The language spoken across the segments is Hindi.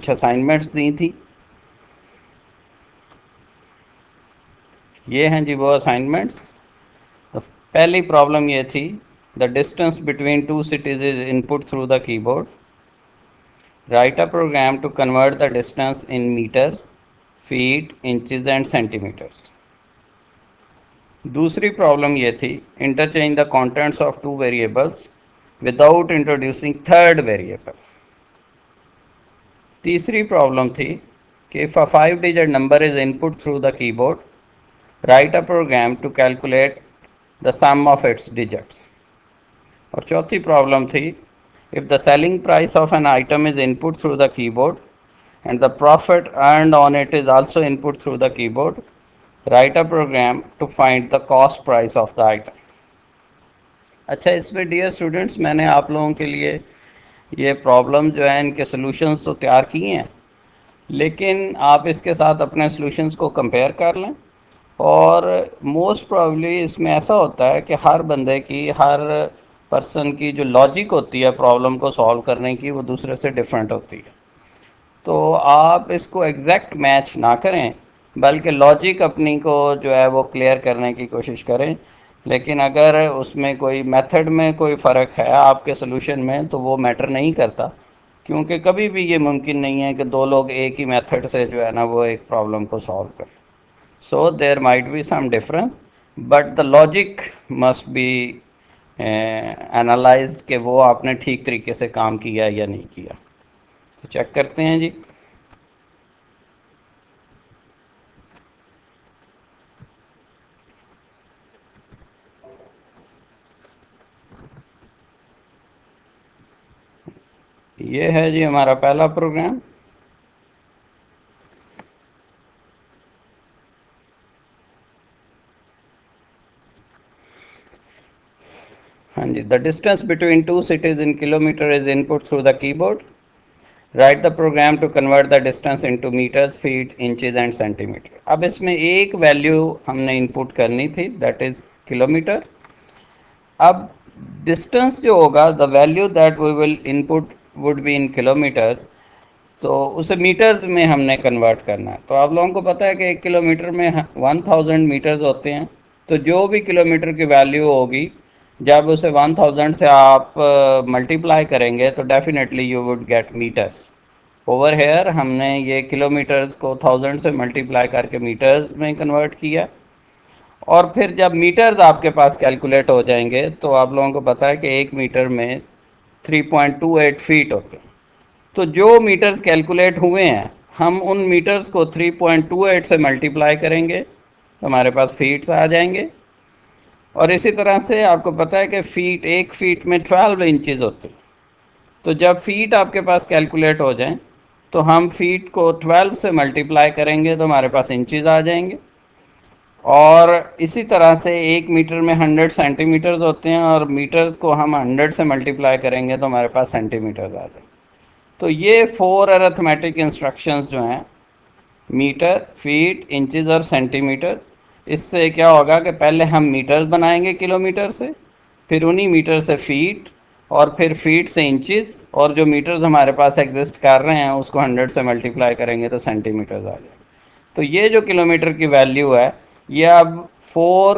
कुछ असाइनमेंट्स दी थी। ये हैं जी वो असाइनमेंट्स। तो पहली प्रॉब्लम ये थी, the distance between two cities is input through the keyboard, write a program to convert the distance in metres, feet, inches and centimetres. दूसरी प्रॉब्लम ये थी, interchange the contents of two variables without introducing third variable. तीसरी प्रॉब्लम थी कि if a 5 digit number is input through the keyboard, write a program to calculate the sum of its digits. और चौथी प्रॉब्लम थी, if the selling price of an item is input through the keyboard and the profit earned on it is also input through the keyboard, write a program to find the cost price of the item. अच्छा, इसमें डियर स्टूडेंट्स मैंने आप लोगों के लिए ये प्रॉब्लम जो है इनके सॉल्यूशंस तो तैयार किए हैं, लेकिन आप इसके साथ अपने सॉल्यूशंस को कंपेयर कर लें। और मोस्ट प्रॉब्ली इसमें ऐसा होता है कि हर बंदे की, हर पर्सन की जो लॉजिक होती है प्रॉब्लम को सॉल्व करने की, वो दूसरे से डिफरेंट होती है। तो आप इसको एग्जैक्ट मैच ना करें, बल्कि लॉजिक अपनी को जो है वो क्लियर करने की कोशिश करें। लेकिन अगर उसमें कोई मेथड में कोई फ़र्क है आपके सोल्यूशन में, तो वो मैटर नहीं करता, क्योंकि कभी भी ये मुमकिन नहीं है कि दो लोग एक ही मेथड से जो है ना वो एक प्रॉब्लम को सॉल्व करें। So there might be some difference, but the logic must be analysed कि वो आपने ठीक तरीके से काम किया या नहीं किया। तो चेक करते हैं जी। ये है जी हमारा पहला प्रोग्राम। हाँ जी, the distance between two cities in kilometre is input through the keyboard, write the program to convert the distance into metres, feet, inches and centimetre. अब इसमें एक वैल्यू हमने इनपुट करनी थी, दैट इज किलोमीटर। अब डिस्टेंस जो होगा, the value that we will input would be in kilometres, तो उसे मीटर्स में हमने कन्वर्ट करना है। तो आप लोगों को पता है कि 1 किलोमीटर में 1000 मीटर्स होते हैं। तो जो भी किलोमीटर की वैल्यू होगी, जब उसे 1000 से आप मल्टीप्लाई करेंगे तो definitely you would get metres. Over here हमने ये किलोमीटर्स को 1000 से मल्टीप्लाई करके मीटर्स में कन्वर्ट किया। और फिर जब मीटर्स आपके पास कैलकुलेट हो जाएंगे, तो आप लोगों को पता है कि 1 मीटर में 3.28 फीट होते हैं। तो जो मीटर्स कैलकुलेट हुए हैं, हम उन मीटर्स को 3.28 से मल्टीप्लाई करेंगे तो हमारे पास फीट्स आ जाएंगे। और इसी तरह से आपको पता है कि फीट, 1 फीट में 12 इंचज़ होते हैं। तो जब फीट आपके पास कैलकुलेट हो जाएं, तो हम फीट को 12 से मल्टीप्लाई करेंगे तो हमारे पास इंचज़ आ जाएंगे। और इसी तरह से 1 मीटर में 100 सेंटीमीटर्स होते हैं, और मीटर्स को हम 100 से मल्टीप्लाई करेंगे तो हमारे पास सेंटीमीटर्स आ जाएंगे। तो ये 4 अरिथमेटिक इंस्ट्रक्शंस जो हैं, मीटर, फीट, इंचज़ और सेंटीमीटर, इससे क्या होगा कि पहले हम मीटर्स बनाएंगे किलोमीटर से, फिर उन्हीं मीटर से फीट, और फिर फीट से इंचज़, और जो मीटर्स हमारे पास एग्जिस्ट कर रहे हैं उसको 100 से मल्टीप्लाई करेंगे तो सेंटीमीटर्स आ जाएंगे। तो ये जो किलोमीटर की वैल्यू है, ये अब 4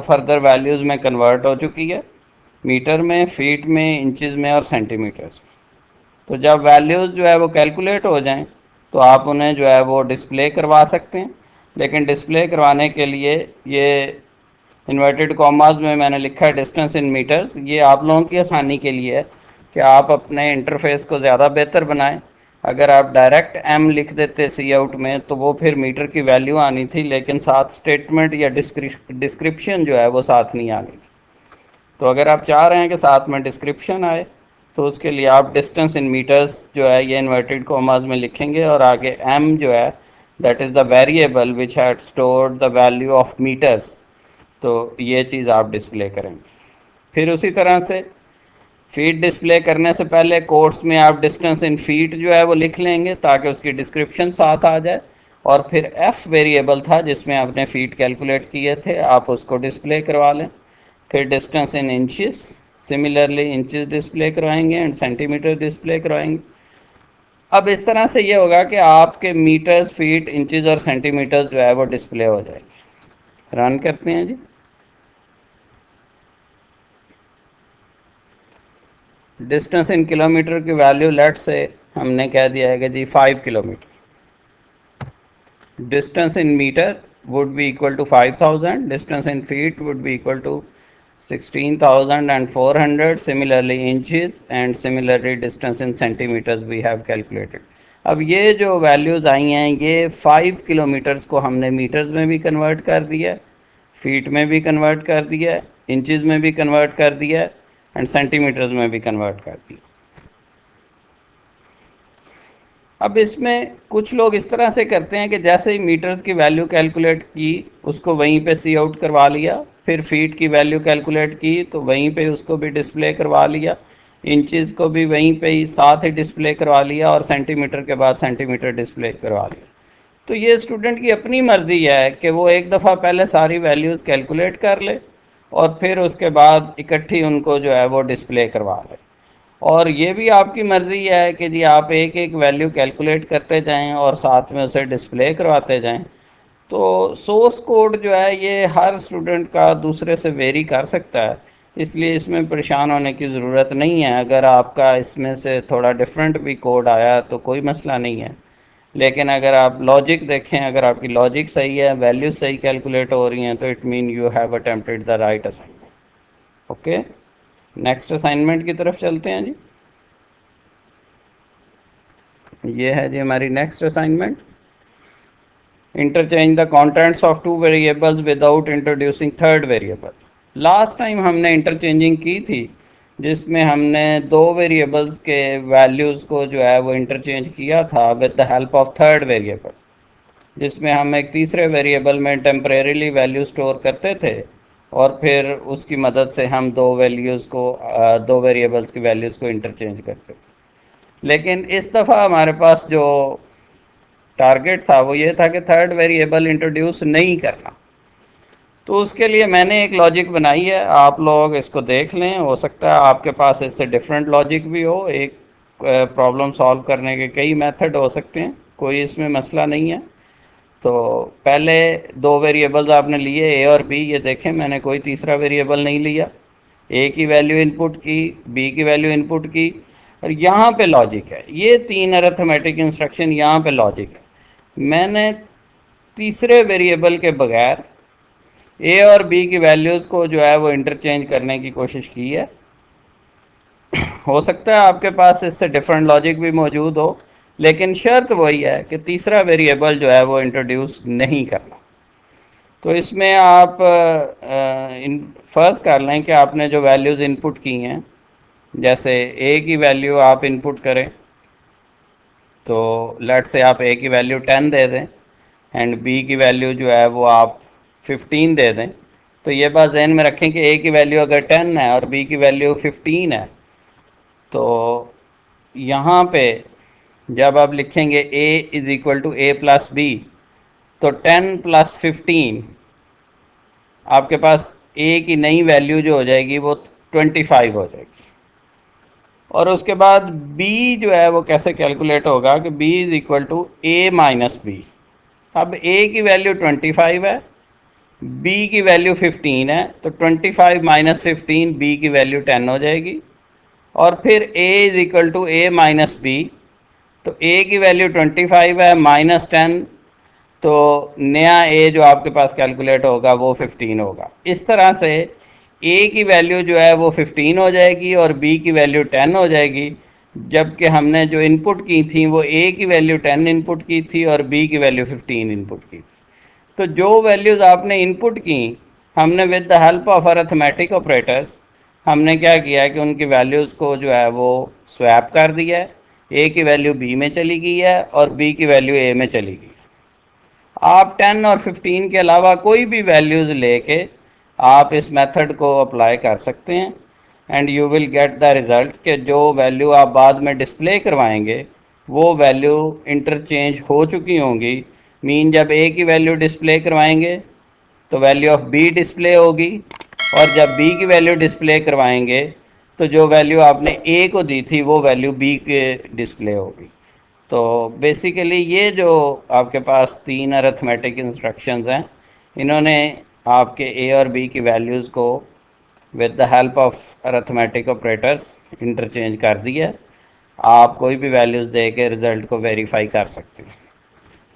फर्दर वैल्यूज़ में कन्वर्ट हो चुकी है, मीटर में, फीट में, इंचज़ में और सेंटीमीटर्स में। तो जब वैल्यूज़ जो है वो कैलकुलेट हो जाएं, तो आप उन्हें जो है वो डिस्प्ले करवा सकते हैं। लेकिन डिस्प्ले करवाने के लिए ये इन्वर्टेड कॉमास में मैंने लिखा है डिस्टेंस इन मीटर्स, ये आप लोगों की आसानी के लिए है कि आप अपने इंटरफेस को ज़्यादा बेहतर बनाएं। अगर आप डायरेक्ट एम लिख देते सी आउट में, तो वो फिर मीटर की वैल्यू आनी थी, लेकिन साथ स्टेटमेंट या डिस्क्रिप्शन जो है वो साथ नहीं आनी थी। तो अगर आप चाह रहे हैं कि साथ में डिस्क्रिप्शन आए, तो उसके लिए आप डिस्टेंस इन मीटर्स जो है ये इन्वर्टेड कॉमास में लिखेंगे, और आगे एम जो है, that is the variable which had stored the value of metres, तो ये चीज़ आप डिस्प्ले करेंगे। फिर उसी तरह से फीट डिस्प्ले करने से पहले कोट्स में आप डिस्टेंस इन फीट जो है वो लिख लेंगे, ताकि उसकी डिस्क्रिप्शन साथ आ जाए। और फिर एफ वेरिएबल था जिसमें आपने फीट कैलकुलेट किए थे, आप उसको डिस्प्ले करवा लें। फिर distance in inches, similarly inches display करवाएंगे एंड सेंटीमीटर डिस्प्ले करवाएंगे। अब इस तरह से ये होगा कि आपके मीटर्स, फीट, इंचेस और सेंटीमीटर्स जो है वो डिस्प्ले हो जाएगी। रन करते हैं जी। डिस्टेंस इन किलोमीटर की वैल्यू लेट से हमने कह दिया है कि जी 5 kilometre. Distance in meter would be equal to 5,000. Distance in feet would be equal to 16,400. Similarly, inches and similarly distance in centimeters we have calculated. अब ये जो वैल्यूज़ आई हैं ये 5 किलोमीटर्स को हमने मीटर्स में भी कन्वर्ट कर दिया है, फीट में भी कन्वर्ट कर दिया है, इंचज़ में भी कन्वर्ट कर दिया है एंड सेंटीमीटर्स में भी कन्वर्ट कर दिया। अब इसमें कुछ लोग इस तरह से करते हैं कि जैसे ही मीटर्स की वैल्यू कैलकुलेट की उसको वहीं पे सी आउट करवा लिया, फिर फीट की वैल्यू कैलकुलेट की तो वहीं पे उसको भी डिस्प्ले करवा लिया, इंचेस को भी वहीं पे ही साथ ही डिस्प्ले करवा लिया और सेंटीमीटर के बाद सेंटीमीटर डिस्प्ले करवा लिया। तो ये स्टूडेंट की अपनी मर्ज़ी है कि वो एक दफ़ा पहले सारी वैल्यूज़ कैलकुलेट कर ले और फिर उसके बाद इकट्ठी उनको जो है वो डिस्प्ले करवा ले। और ये भी आपकी मर्ज़ी है कि जी आप एक एक वैल्यू कैलकुलेट करते जाएं और साथ में उसे डिस्प्ले करवाते जाएं। तो सोर्स कोड जो है ये हर स्टूडेंट का दूसरे से वेरी कर सकता है, इसलिए इसमें परेशान होने की ज़रूरत नहीं है। अगर आपका इसमें से थोड़ा डिफरेंट भी कोड आया तो कोई मसला नहीं है, लेकिन अगर आप लॉजिक देखें, अगर आपकी लॉजिक सही है, वैल्यूज सही कैलकुलेट हो रही हैं तो it mean you have attempted the right assignment. Okay, next assignment की तरफ चलते हैं जी। ये है जी हमारी next assignment. Interchange the contents of two variables without introducing third variable. Last time हमने इंटरचेंजिंग की थी जिसमें हमने दो वेरिएबल्स के वैल्यूज़ को जो है वो इंटरचेंज किया था with the help of third variable, जिसमें हम एक तीसरे वेरिएबल में टेम्परेरीली वैल्यू स्टोर करते थे और फिर उसकी मदद से हम दो वैल्यूज़ को दो वेरिएबल्स की वैल्यूज़ को इंटरचेंज करते थे। लेकिन इस दफ़ा हमारे पास जो टारगेट था वो ये था कि थर्ड वेरिएबल इंट्रोड्यूस नहीं करना। तो उसके लिए मैंने एक लॉजिक बनाई है, आप लोग इसको देख लें। हो सकता है आपके पास इससे डिफरेंट लॉजिक भी हो, एक प्रॉब्लम सॉल्व करने के कई मेथड हो सकते हैं, कोई इसमें मसला नहीं है। तो पहले दो वेरिएबल्स आपने लिए ए और बी, ये देखें मैंने कोई तीसरा वेरिएबल नहीं लिया। ए की वैल्यू इनपुट की, बी की वैल्यू इनपुट की, और यहाँ पे लॉजिक है। ये तीन अरिथमेटिक इंस्ट्रक्शन यहाँ पे लॉजिक है। मैंने तीसरे वेरिएबल के बगैर ए और बी की वैल्यूज़ को जो है वो इंटरचेंज करने की कोशिश की है। हो सकता है आपके पास इससे डिफरेंट लॉजिक भी मौजूद हो, लेकिन शर्त वही है कि तीसरा वेरिएबल जो है वो इंट्रोड्यूस नहीं करना। तो इसमें आप फर्ज कर लें कि आपने जो वैल्यूज़ इनपुट की हैं, जैसे ए की वैल्यू आप इनपुट करें तो लेट से आप ए की वैल्यू 10 दे दें एंड बी की वैल्यू जो है वो आप 15 दे दें। तो ये बात जहन में रखें कि ए की वैल्यू अगर 10 है और बी की वैल्यू 15 है तो यहाँ पे जब आप लिखेंगे a is equal to A plus B तो 10 प्लस 15 आपके पास a की नई वैल्यू जो हो जाएगी वो 25 हो जाएगी। और उसके बाद b जो है वो कैसे कैलकुलेट होगा कि b is equal to A minus B. अब a की वैल्यू 25 है, b की वैल्यू 15 है, तो 25 माइनस 15 b की वैल्यू 10 हो जाएगी। और फिर a is equal to A minus B, तो a की वैल्यू 25 है माइनस 10, तो नया a जो आपके पास कैलकुलेट होगा वो 15 होगा। इस तरह से a की वैल्यू जो है वो 15 हो जाएगी और b की वैल्यू 10 हो जाएगी, जबकि हमने जो इनपुट की थी वो a की वैल्यू 10 इनपुट की थी और b की वैल्यू 15 इनपुट की थी। तो जो वैल्यूज़ आपने इनपुट की, हमने with the help of arithmetic operators हमने क्या किया कि उनकी वैल्यूज़ को जो है वो स्वैप कर दिया है। ए की वैल्यू बी में चली गई है और बी की वैल्यू ए में चली गई। आप 10 और 15 के अलावा कोई भी वैल्यूज़ लेके आप इस मेथड को अप्लाई कर सकते हैं and you will get the result कि जो वैल्यू आप बाद में डिस्प्ले करवाएंगे वो वैल्यू इंटरचेंज हो चुकी होंगी। मीन जब ए की वैल्यू डिस्प्ले करवाएंगे तो वैल्यू ऑफ बी डिस्प्ले होगी, और जब बी की वैल्यू डिस्प्ले करवाएंगे तो जो वैल्यू आपने ए को दी थी वो वैल्यू बी के डिस्प्ले होगी। तो बेसिकली ये जो आपके पास 3 अरिथमेटिक इंस्ट्रक्शंस हैं, इन्होंने आपके ए और बी की वैल्यूज़ को with the help of arithmetic operators interchange कर दिया। आप कोई भी वैल्यूज़ दे के रिज़ल्ट को वेरीफाई कर सकते हैं।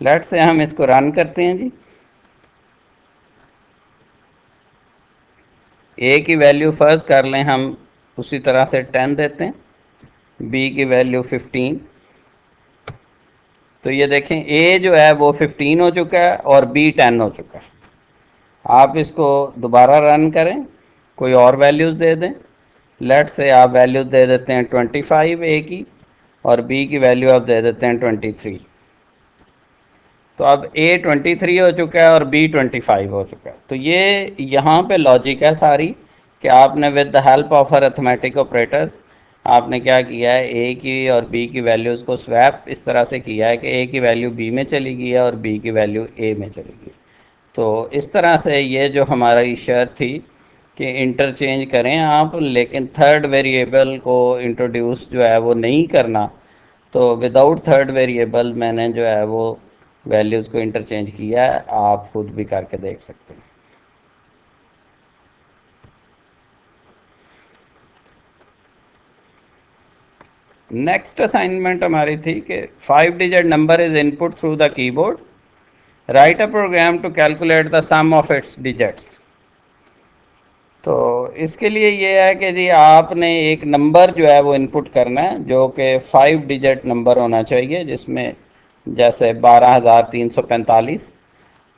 लेट से हम इसको रन करते हैं जी। ए की वैल्यू फर्स्ट कर लें हम, उसी तरह से 10 देते हैं, बी की वैल्यू 15। तो ये देखें ए जो है वो 15 हो चुका है और बी 10 हो चुका है। आप इसको दोबारा रन करें, कोई और वैल्यूज़ दे दें। लेट से आप वैल्यूज़ दे देते हैं 25 ए की, और बी की वैल्यू आप दे देते हैं 23। तो अब ए 23 हो चुका है और बी 25 हो चुका है। तो ये यहाँ पे लॉजिक है सारी, कि आपने with the help of arithmetic operators आपने क्या किया है, ए की और बी की वैल्यूज़ को स्वैप इस तरह से किया है कि ए की वैल्यू बी में चली गई है और बी की वैल्यू ए में चली गई। तो इस तरह से ये जो हमारी शर्त थी कि इंटरचेंज करें आप, लेकिन थर्ड वेरिएबल को इंट्रोड्यूस जो है वो नहीं करना। तो विदाउट थर्ड वेरिएबल मैंने जो है वो वैल्यूज़ को इंटरचेंज किया है, आप खुद भी करके देख सकते हैं। नेक्स्ट असाइनमेंट हमारी थी कि 5 digit number is input through the keyboard, write a program to calculate the sum of its digits. तो इसके लिए ये है कि जी आपने एक नंबर जो है वो इनपुट करना है जो कि 5 डिजिट नंबर होना चाहिए, जिसमें जैसे 12,345।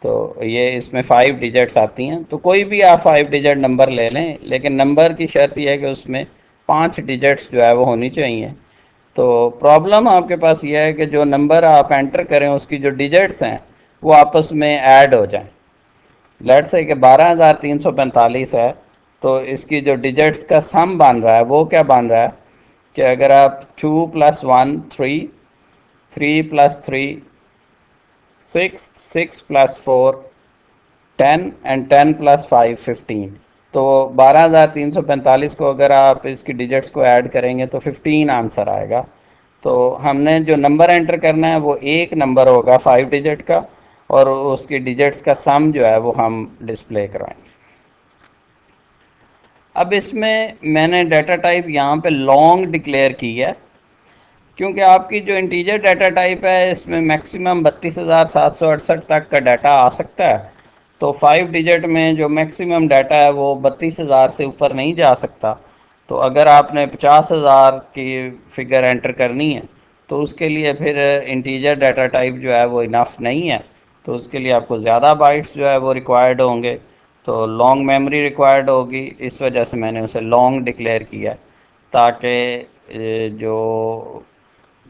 तो ये इसमें 5 डिजिट्स आती हैं। तो कोई भी आप 5 डिजिट नंबर ले लें, लेकिन नंबर की शर्त यह है कि उसमें 5 डिजिट्स जो है वो होनी चाहिए। तो प्रॉब्लम आपके पास यह है कि जो नंबर आप एंटर करें उसकी जो डिजिट्स हैं वो आपस में ऐड हो जाएं। लेट से कि 12,345 है, तो इसकी जो डिजिट्स का सम बन रहा है वो क्या बन रहा है कि अगर आप 2 + 1 3, 3 + 3 6, 6 + 4 10 एंड 10 + 5 15। तो 12,345 को अगर आप इसकी डिजिट्स को ऐड करेंगे तो 15 आंसर आएगा। तो हमने जो नंबर एंटर करना है वो एक नंबर होगा 5 डिजिट का, और उसकी डिजिट्स का सम जो है वो हम डिस्प्ले करवाएंगे। अब इसमें मैंने डाटा टाइप यहाँ पे लॉन्ग डिक्लेयर की है, क्योंकि आपकी जो इंटीजर डाटा टाइप है इसमें मैक्सिमम 32,768 तक का डाटा आ सकता है। तो 5 डिजिट में जो मैक्सिमम डाटा है वो 32,000 से ऊपर नहीं जा सकता। तो अगर आपने 50,000 की फिगर एंटर करनी है तो उसके लिए फिर इंटीजर डाटा टाइप जो है वो इनफ नहीं है। तो उसके लिए आपको ज़्यादा बाइट्स जो है वो रिक्वायर्ड होंगे, तो लॉन्ग मेमोरी रिक्वायर्ड होगी। इस वजह से मैंने उसे लॉन्ग डिक्लेयर किया, ताकि जो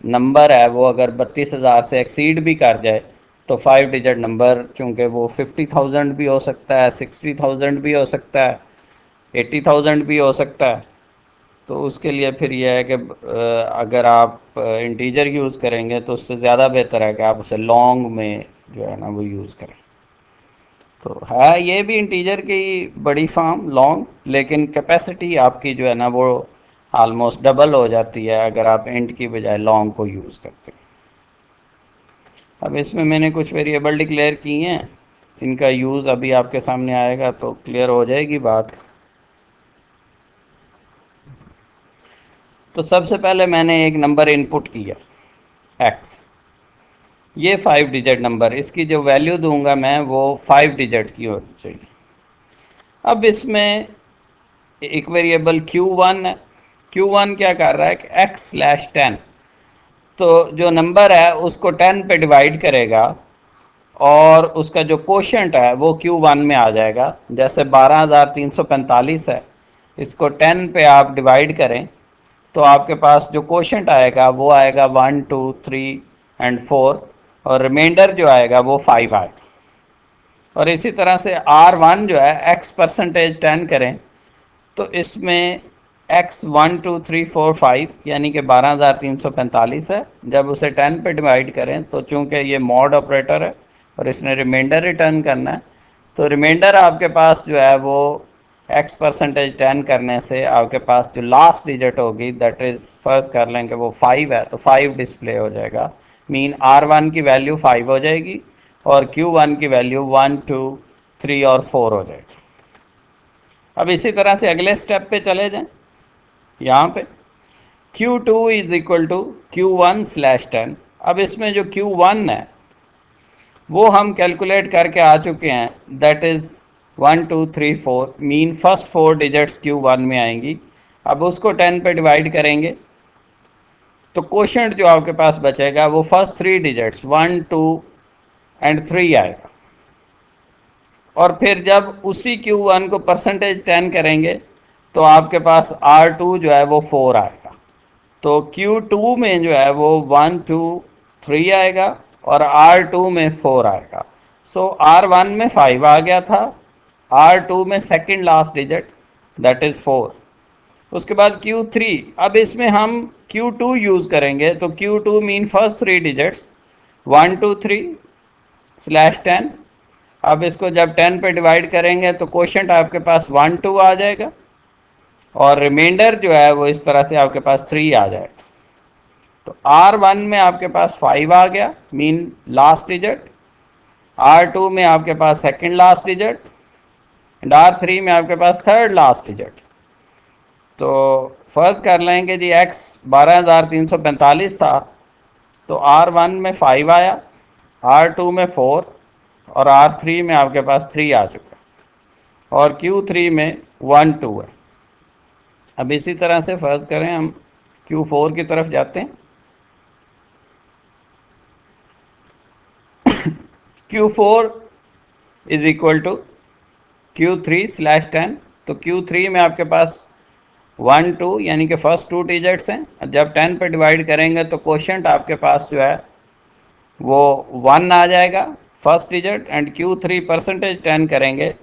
नंबर है वो अगर 32,000 से एक्सीड भी कर जाए तो 5 डिजिट नंबर, चूँकि वो 50,000 भी हो सकता है, 60,000 भी हो सकता है, 80,000 भी हो सकता है। तो उसके लिए फिर यह है कि अगर आप इंटीजर यूज़ करेंगे तो उससे ज़्यादा बेहतर है कि आप उसे लॉन्ग में जो है ना वो यूज़ करें। तो है ये भी इंटीजर की बड़ी फॉर्म लॉन्ग, लेकिन कैपेसिटी आपकी जो है ना वो आलमोस्ट डबल हो जाती है अगर आप इंट की बजाय लॉन्ग को यूज़ करते हैं। अब इसमें मैंने कुछ वेरिएबल डिक्लेयर किए हैं, इनका यूज़ अभी आपके सामने आएगा तो क्लियर हो जाएगी बात। तो सबसे पहले मैंने एक नंबर इनपुट किया x, ये 5 डिजिट नंबर, इसकी जो वैल्यू दूंगा मैं वो 5 डिजिट की होनी चाहिए। अब इसमें एक वेरिएबल q1 है। q1 क्या कर रहा है कि x/10, तो जो नंबर है उसको 10 पे डिवाइड करेगा और उसका जो कोशेंट है वो Q1 में आ जाएगा। जैसे 12,345 है, इसको 10 पे आप डिवाइड करें तो आपके पास जो कोशेंट आएगा वो आएगा 1 2 3 एंड 4, और रिमाइंडर जो आएगा वो 5 आएगा। और इसी तरह से R1 जो है x% 10 करें तो इसमें x 1 2 3 4 5 यानी कि 12,345 है। जब उसे 10 पे डिवाइड करें तो चूंकि ये मॉड ऑपरेटर है और इसने रिमाइंडर रिटर्न करना है, तो रिमाइंडर आपके पास जो है वो x% 10 करने से आपके पास जो लास्ट डिजिट होगी दैट इज़ फर्स्ट कर लें कि वो 5 है तो 5 डिस्प्ले हो जाएगा। मीन R1 की वैल्यू 5 हो जाएगी और Q1 की वैल्यू 1 2 3 और 4 हो जाएगी। अब इसी तरह से अगले स्टेप पे चले जाएं। यहाँ पे Q2 is equal to Q1/10। अब इसमें जो Q1 है वो हम कैलकुलेट करके आ चुके हैं, that is 1 2 3 4, mean first 4 digits Q1 में आएंगी। अब उसको 10 पे डिवाइड करेंगे तो क्वोशंट जो आपके पास बचेगा वो फर्स्ट 3 डिजिट्स 1 2 एंड 3 आएगा। और फिर जब उसी Q1 को परसेंटेज 10 करेंगे तो आपके पास R2 जो है वो 4 आएगा। तो Q2 में जो है वो 1 2 3 आएगा और R2 में 4 आएगा। सो R1 में 5 आ गया था, R2 में second last digit that is 4। उसके बाद Q3, अब इसमें हम Q2 यूज करेंगे तो Q2 मीन फर्स्ट 3 डिजिट्स 1 2 3/10। अब इसको जब 10 पे डिवाइड करेंगे तो क्वोशंट आपके पास 1 2 आ जाएगा और रिमाइंडर जो है वो इस तरह से आपके पास 3 आ जाएगा। तो R1 में आपके पास 5 आ गया, मीन लास्ट डिजिट। R2 में आपके पास second last digit and R3 में आपके पास थर्ड लास्ट डिजिट। तो फर्ज कर लेंगे जी X 12,345 था, तो R1 में 5 आया, R2 में 4 और R3 में आपके पास 3 आ चुका और Q3 में 1 2 है। अब इसी तरह से फर्ज करें हम Q4 की तरफ जाते हैं। Q4 is equal to Q3/10। तो Q3 में आपके पास 1 2 यानी कि फर्स्ट 2 डिजिट्स हैं। जब 10 पे डिवाइड करेंगे तो क्वोशंट आपके पास जो है वो 1 आ जाएगा first digit and Q3 percentage 10 करेंगे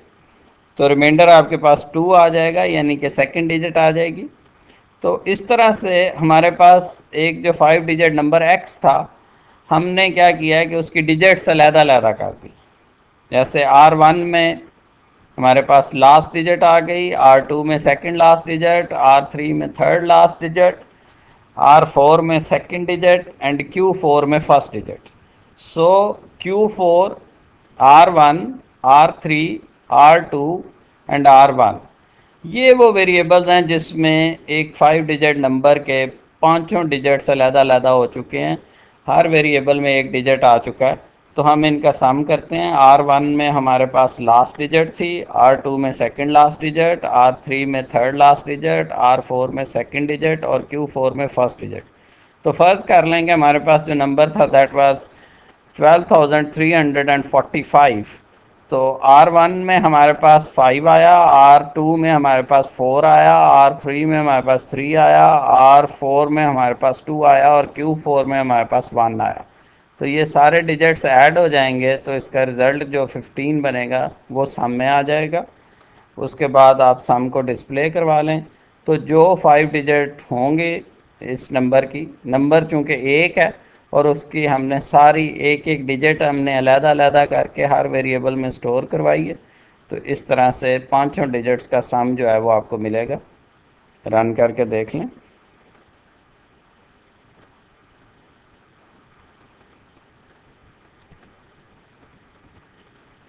तो रिमाइंडर आपके पास 2 आ जाएगा यानी कि सेकंड डिजिट आ जाएगी। तो इस तरह से हमारे पास एक जो 5 डिजिट नंबर X था, हमने क्या किया है कि उसकी डिजिट्स अलग-अलग कर दी। जैसे R1 में हमारे पास लास्ट डिजिट आ गई, R2 में सेकंड लास्ट डिजिट, R3 में थर्ड लास्ट डिजिट, R4 में सेकंड डिजिट एंड Q4 में first digit. So Q4, R1, R3, R2 and R1 ये वो वेरिएबल्स हैं जिसमें एक 5 डिजिट नंबर के पांचों डिजिट्स अलग-अलग हो चुके हैं। हर वेरिएबल में एक डिजिट आ चुका है। तो हम इनका सम करते हैं। R1 में हमारे पास लास्ट डिजिट थी, R2 में सेकंड लास्ट डिजिट, R3 में थर्ड लास्ट डिजिट, R4 में सेकंड डिजिट और Q4 में फर्स्ट डिजिट। तो फर्ज कर लेंगे हमारे पास जो नंबर था दैट वाज 12,345। तो R1 में हमारे पास 5 आया, R2 में हमारे पास 4 आया, R3 में हमारे पास 3 आया, R4 में हमारे पास 2 आया और Q4 में हमारे पास 1 आया। तो ये सारे डिजिट्स ऐड हो जाएंगे तो इसका रिज़ल्ट जो 15 बनेगा वो सम में आ जाएगा। उसके बाद आप सम को डिस्प्ले करवा लें तो जो 5 डिजिट होंगे इस नंबर की, नंबर चूँकि एक है और उसकी हमने सारी एक एक डिजिट हमने अलग-अलग करके हर वेरिएबल में स्टोर करवाई है। तो इस तरह से पांचों डिजिट्स का सम जो है वो आपको मिलेगा। रन करके देख लें।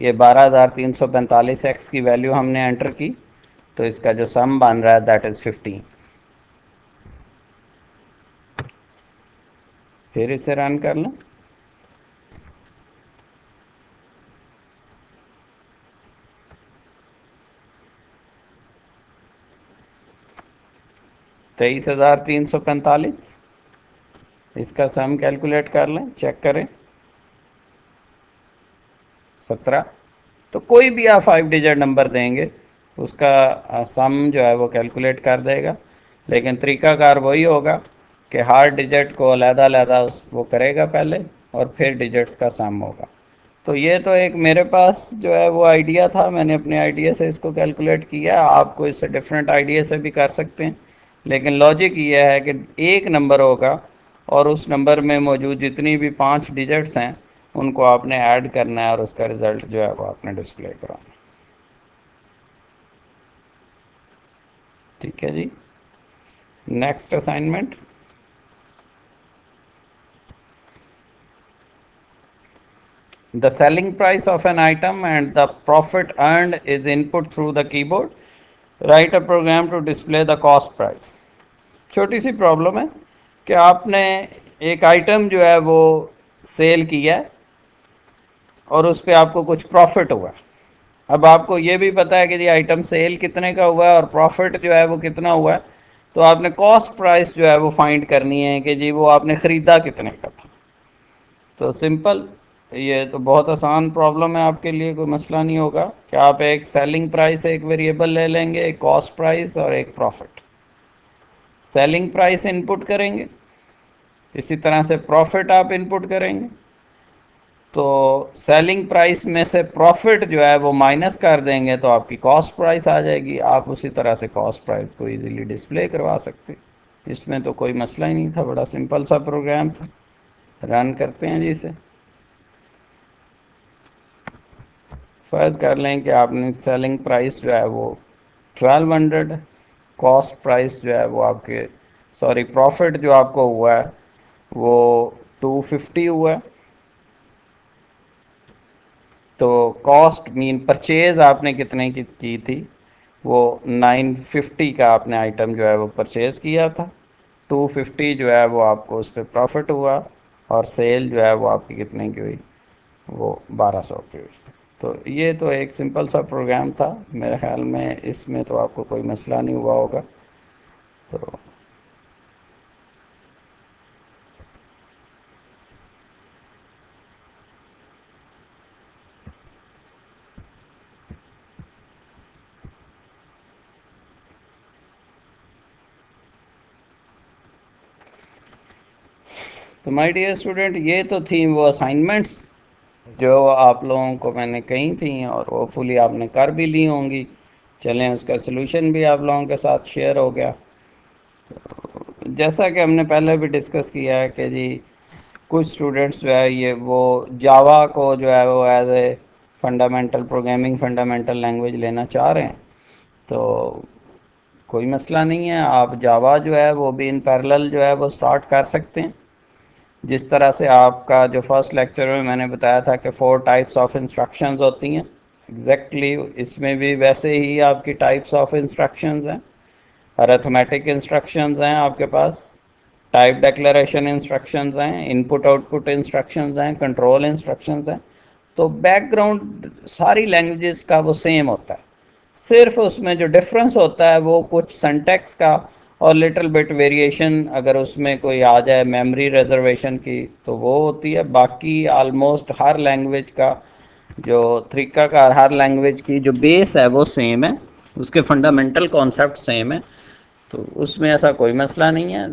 ये 12,345 एक्स की वैल्यू हमने एंटर की तो इसका जो सम बन रहा है दैट इज़ 15। फिर इसे रन कर लें। तेईस हज़ार 345 इसका सम कैलकुलेट कर लें, चेक करें। 17। तो कोई भी आप 5 डिजिट नंबर देंगे उसका सम जो है वो कैलकुलेट कर देगा, लेकिन तरीकाकार वही होगा कि हर डिजिट को अलग-अलग वो करेगा पहले और फिर डिजिट्स का सम होगा। तो ये तो एक मेरे पास जो है वो आइडिया था, मैंने अपने आइडिया से इसको कैलकुलेट किया। आपको इससे डिफरेंट आइडिया से भी कर सकते हैं, लेकिन लॉजिक ये है कि एक नंबर होगा और उस नंबर में मौजूद जितनी भी 5 डिजिट्स हैं उनको आपने ऐड करना है और उसका रिज़ल्ट जो है वो आपने डिस्प्ले कराना। ठीक है जी। Next assignment. The selling price of an item and the profit earned is input through the keyboard. Write a program to display the cost price. छोटी सी प्रॉब्लम है कि आपने एक आइटम जो है वो सेल किया है और उस पर आपको कुछ प्रॉफिट हुआ। अब आपको ये भी पता है कि ये आइटम सेल कितने का हुआ है और प्रॉफिट जो है वो कितना हुआ है, तो आपने कॉस्ट प्राइस जो है वो फाइंड करनी है कि जी वो आपने ख़रीदा कितने का था। तो सिंपल, ये तो बहुत आसान प्रॉब्लम है आपके लिए, कोई मसला नहीं होगा कि आप एक सेलिंग प्राइस एक वेरिएबल ले लेंगे, एक कॉस्ट प्राइस और एक प्रॉफिट। सेलिंग प्राइस इनपुट करेंगे, इसी तरह से प्रॉफिट आप इनपुट करेंगे। तो सेलिंग प्राइस में से प्रॉफिट जो है वो माइनस कर देंगे तो आपकी कॉस्ट प्राइस आ जाएगी। आप उसी तरह से कॉस्ट प्राइस को इजीली डिस्प्ले करवा सकते। इसमें तो कोई मसला ही नहीं था, बड़ा सिंपल सा प्रोग्राम था। रन करते हैं जी इसे। फर्ज कर लें कि आपने सेलिंग प्राइस जो है वो 1200, कॉस्ट प्राइस जो है वो आपके सॉरी प्रॉफिट जो आपको हुआ है वो 250 हुआ है। तो कॉस्ट मीन परचेज आपने कितने की थी, वो 950 का आपने आइटम जो है वो परचेज किया था। 250 जो है वो आपको उस पर प्रॉफिट हुआ और सेल जो है वो आपकी कितने की हुई, वो 1200 की हुई। तो ये तो एक सिंपल सा प्रोग्राम था, मेरे ख्याल में इसमें तो आपको कोई मसला नहीं हुआ होगा। तो माय डियर स्टूडेंट, ये तो थी वो असाइनमेंट्स जो आप लोगों को मैंने कही थी और वो फुली आपने कर भी ली होंगी। चलें, उसका सलूशन भी आप लोगों के साथ शेयर हो गया। जैसा कि हमने पहले भी डिस्कस किया है कि जी कुछ स्टूडेंट्स जो है ये वो जावा को जो है वो as a fundamental programming fundamental language लेना चाह रहे हैं। तो कोई मसला नहीं है, आप जावा जो है वो भी इन पैरेलल जो है वो स्टार्ट कर सकते हैं। जिस तरह से आपका जो फर्स्ट लेक्चर में मैंने बताया था कि 4 टाइप्स ऑफ इंस्ट्रक्शंस होती हैं, एग्जैक्टली इसमें भी वैसे ही आपकी टाइप्स ऑफ इंस्ट्रक्शंस हैं। अरिथमेटिक इंस्ट्रक्शंस हैं आपके पास, टाइप डिक्लेरेशन इंस्ट्रक्शंस हैं, इनपुट आउटपुट इंस्ट्रक्शंस हैं, कंट्रोल इंस्ट्रक्शंस हैं। तो बैकग्राउंड सारी लैंग्वेजेस का वो सेम होता है, सिर्फ उसमें जो डिफरेंस होता है वो कुछ सिंटैक्स का और लिटिल बिट वेरिएशन अगर उसमें कोई आ जाए मेमोरी रिजर्वेशन की तो वो होती है। बाकी ऑलमोस्ट हर लैंग्वेज का जो तरीक़ाकार, हर लैंग्वेज की जो बेस है वो सेम है, उसके फंडामेंटल कॉन्सेप्ट सेम है। तो उसमें ऐसा कोई मसला नहीं है।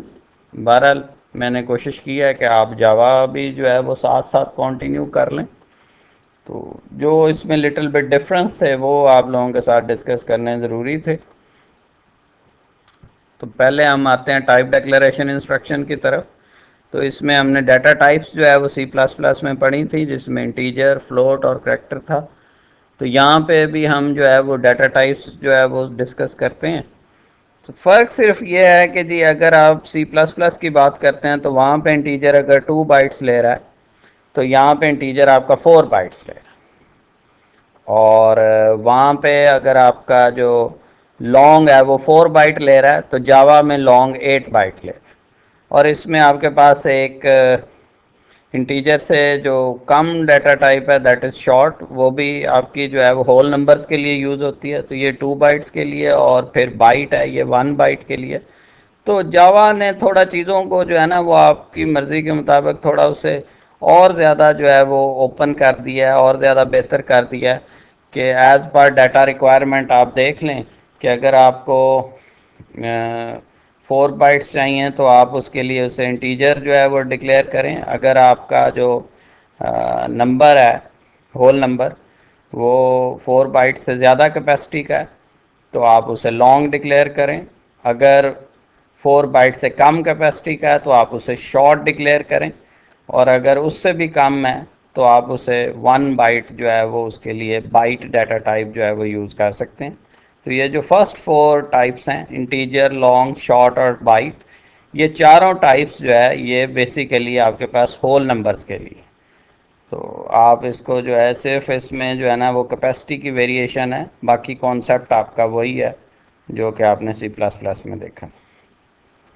बहरहाल मैंने कोशिश की है कि आप जावा भी जो है वो साथ साथ कंटिन्यू कर लें। तो जो इसमें लिटिल बिट डिफरेंस थे वो आप लोगों के साथ डिस्कस करने ज़रूरी थे। तो पहले हम आते हैं टाइप डिक्लेरेशन इंस्ट्रक्शन की तरफ। तो इसमें हमने डाटा टाइप्स जो है वो सी प्लस प्लस में पढ़ी थी, जिसमें इंटीजर, फ्लोट और करैक्टर था। तो यहाँ पे भी हम जो है वो डाटा टाइप्स जो है वो डिस्कस करते हैं। तो फ़र्क सिर्फ ये है कि जी अगर आप सी प्लस प्लस की बात करते हैं तो वहाँ पे इंटीजर अगर 2 बाइट्स ले रहा है तो यहाँ पे इंटीजर आपका 4 बाइट्स ले रहा है। और वहाँ पे अगर आपका जो लॉन्ग है वो 4 बाइट ले रहा है तो जावा में लॉन्ग 8 बाइट ले रहा है। और इसमें आपके पास एक इंटीजर से जो कम डाटा टाइप है दैट इज़ शॉर्ट, वो भी आपकी जो है वो होल नंबर्स के लिए यूज़ होती है। तो ये 2 बाइट्स के लिए, और फिर बाइट है ये 1 बाइट के लिए। तो जावा ने थोड़ा चीज़ों को जो है ना वो आपकी मर्ज़ी के मुताबिक थोड़ा उसे और ज़्यादा जो है वो ओपन कर दिया है और ज़्यादा बेहतर कर दिया है कि एज़ पर डाटा रिक्वायरमेंट आप देख लें कि अगर आपको 4 बाइट्स चाहिए तो आप उसके लिए उसे इंटीजर जो है वो डिक्लेयर करें। अगर आपका जो नंबर है, होल नंबर, वो 4 बाइट से ज़्यादा कैपेसिटी का है तो आप उसे लॉन्ग डिक्लेयर करें। अगर 4 बाइट से कम कैपेसिटी का है तो आप उसे शॉर्ट डिक्लेयर करें। और अगर उससे भी कम है तो आप उसे 1 बाइट जो है वो उसके लिए बाइट डाटा टाइप जो है वो यूज़ कर सकते हैं। तो ये जो फर्स्ट 4 टाइप्स हैं, इंटीजर, लॉन्ग, शॉर्ट और बाइट, ये चारों टाइप्स जो है ये बेसिकली आपके पास होल नंबर्स के लिए। तो आप इसको जो है सिर्फ इसमें जो है ना वो कैपेसिटी की वेरिएशन है, बाकी कॉन्सेप्ट आपका वही है जो कि आपने सी प्लस प्लस में देखा।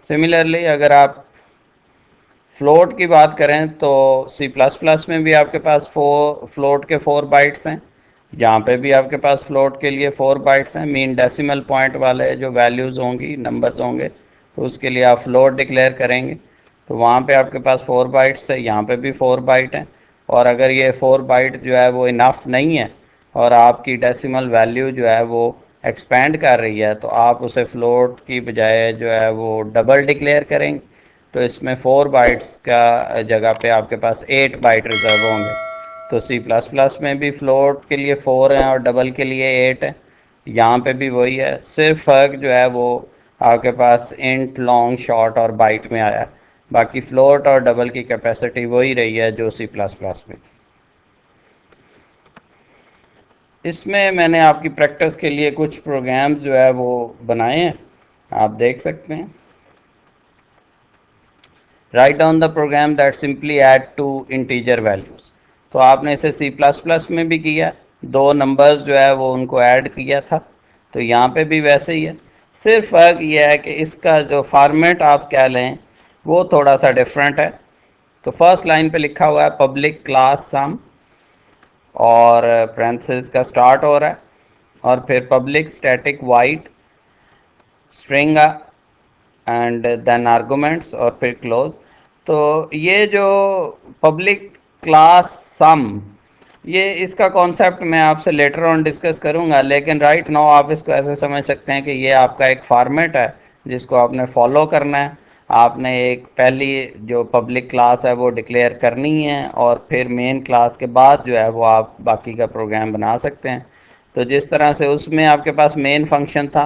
सिमिलरली अगर आप फ्लोट की बात करें तो सी प्लस प्लस में भी आपके पास फ्लोट के 4 बाइट्स हैं, यहाँ पे भी आपके पास फ्लोट के लिए 4 बाइट्स हैं। मीन डेसिमल पॉइंट वाले जो वैल्यूज़ होंगी, नंबर्स होंगे, तो उसके लिए आप फ्लोट डिक्लेयर करेंगे, तो वहाँ पे आपके पास 4 बाइट्स है, यहाँ पे भी 4 बाइट हैं। और अगर ये 4 बाइट जो है वो इनफ नहीं है और आपकी डेसिमल वैल्यू जो है वो एक्सपेंड कर रही है, तो आप उसे फ्लोट की बजाय जो है वो डबल डिक्लेयर करेंगे। तो इसमें 4 बाइट्स का जगह पे आपके पास 8 बाइट रिजर्व होंगे। तो सी प्लस प्लस में भी फ्लोट के लिए 4 हैं और डबल के लिए 8 है। यहाँ पे भी वही है, सिर्फ फ़र्क जो है वो आपके पास इंट, लॉन्ग, शॉर्ट और बाइट में आया। बाकी फ्लोट और डबल की कैपेसिटी वही रही है जो सी प्लस प्लस में थी। इसमें मैंने आपकी प्रैक्टिस के लिए कुछ प्रोग्राम्स जो है वो बनाए हैं, आप देख सकते हैं। Write down the program that simply add two integer values. तो आपने इसे सी प्लस प्लस में भी किया, दो नंबर्स जो है वो उनको ऐड किया था, तो यहाँ पे भी वैसे ही है। सिर्फ फ़र्क ये है कि इसका जो फॉर्मेट आप कह लें वो थोड़ा सा डिफरेंट है। तो फर्स्ट लाइन पे लिखा हुआ है पब्लिक क्लास सम, और पैरेंथेसिस का स्टार्ट हो रहा है, और फिर public static void string and then arguments और फिर क्लोज। तो ये जो पब्लिक क्लास सम, ये इसका कॉन्सेप्ट मैं आपसे लेटर ऑन डिस्कस करूंगा, लेकिन राइट नाउ आप इसको ऐसे समझ सकते हैं कि ये आपका एक फॉर्मेट है जिसको आपने फॉलो करना है। आपने एक पहली जो पब्लिक क्लास है वो डिक्लेयर करनी है, और फिर मेन क्लास के बाद जो है वो आप बाकी का प्रोग्राम बना सकते हैं। तो जिस तरह से उसमें आपके पास मेन फंक्शन था,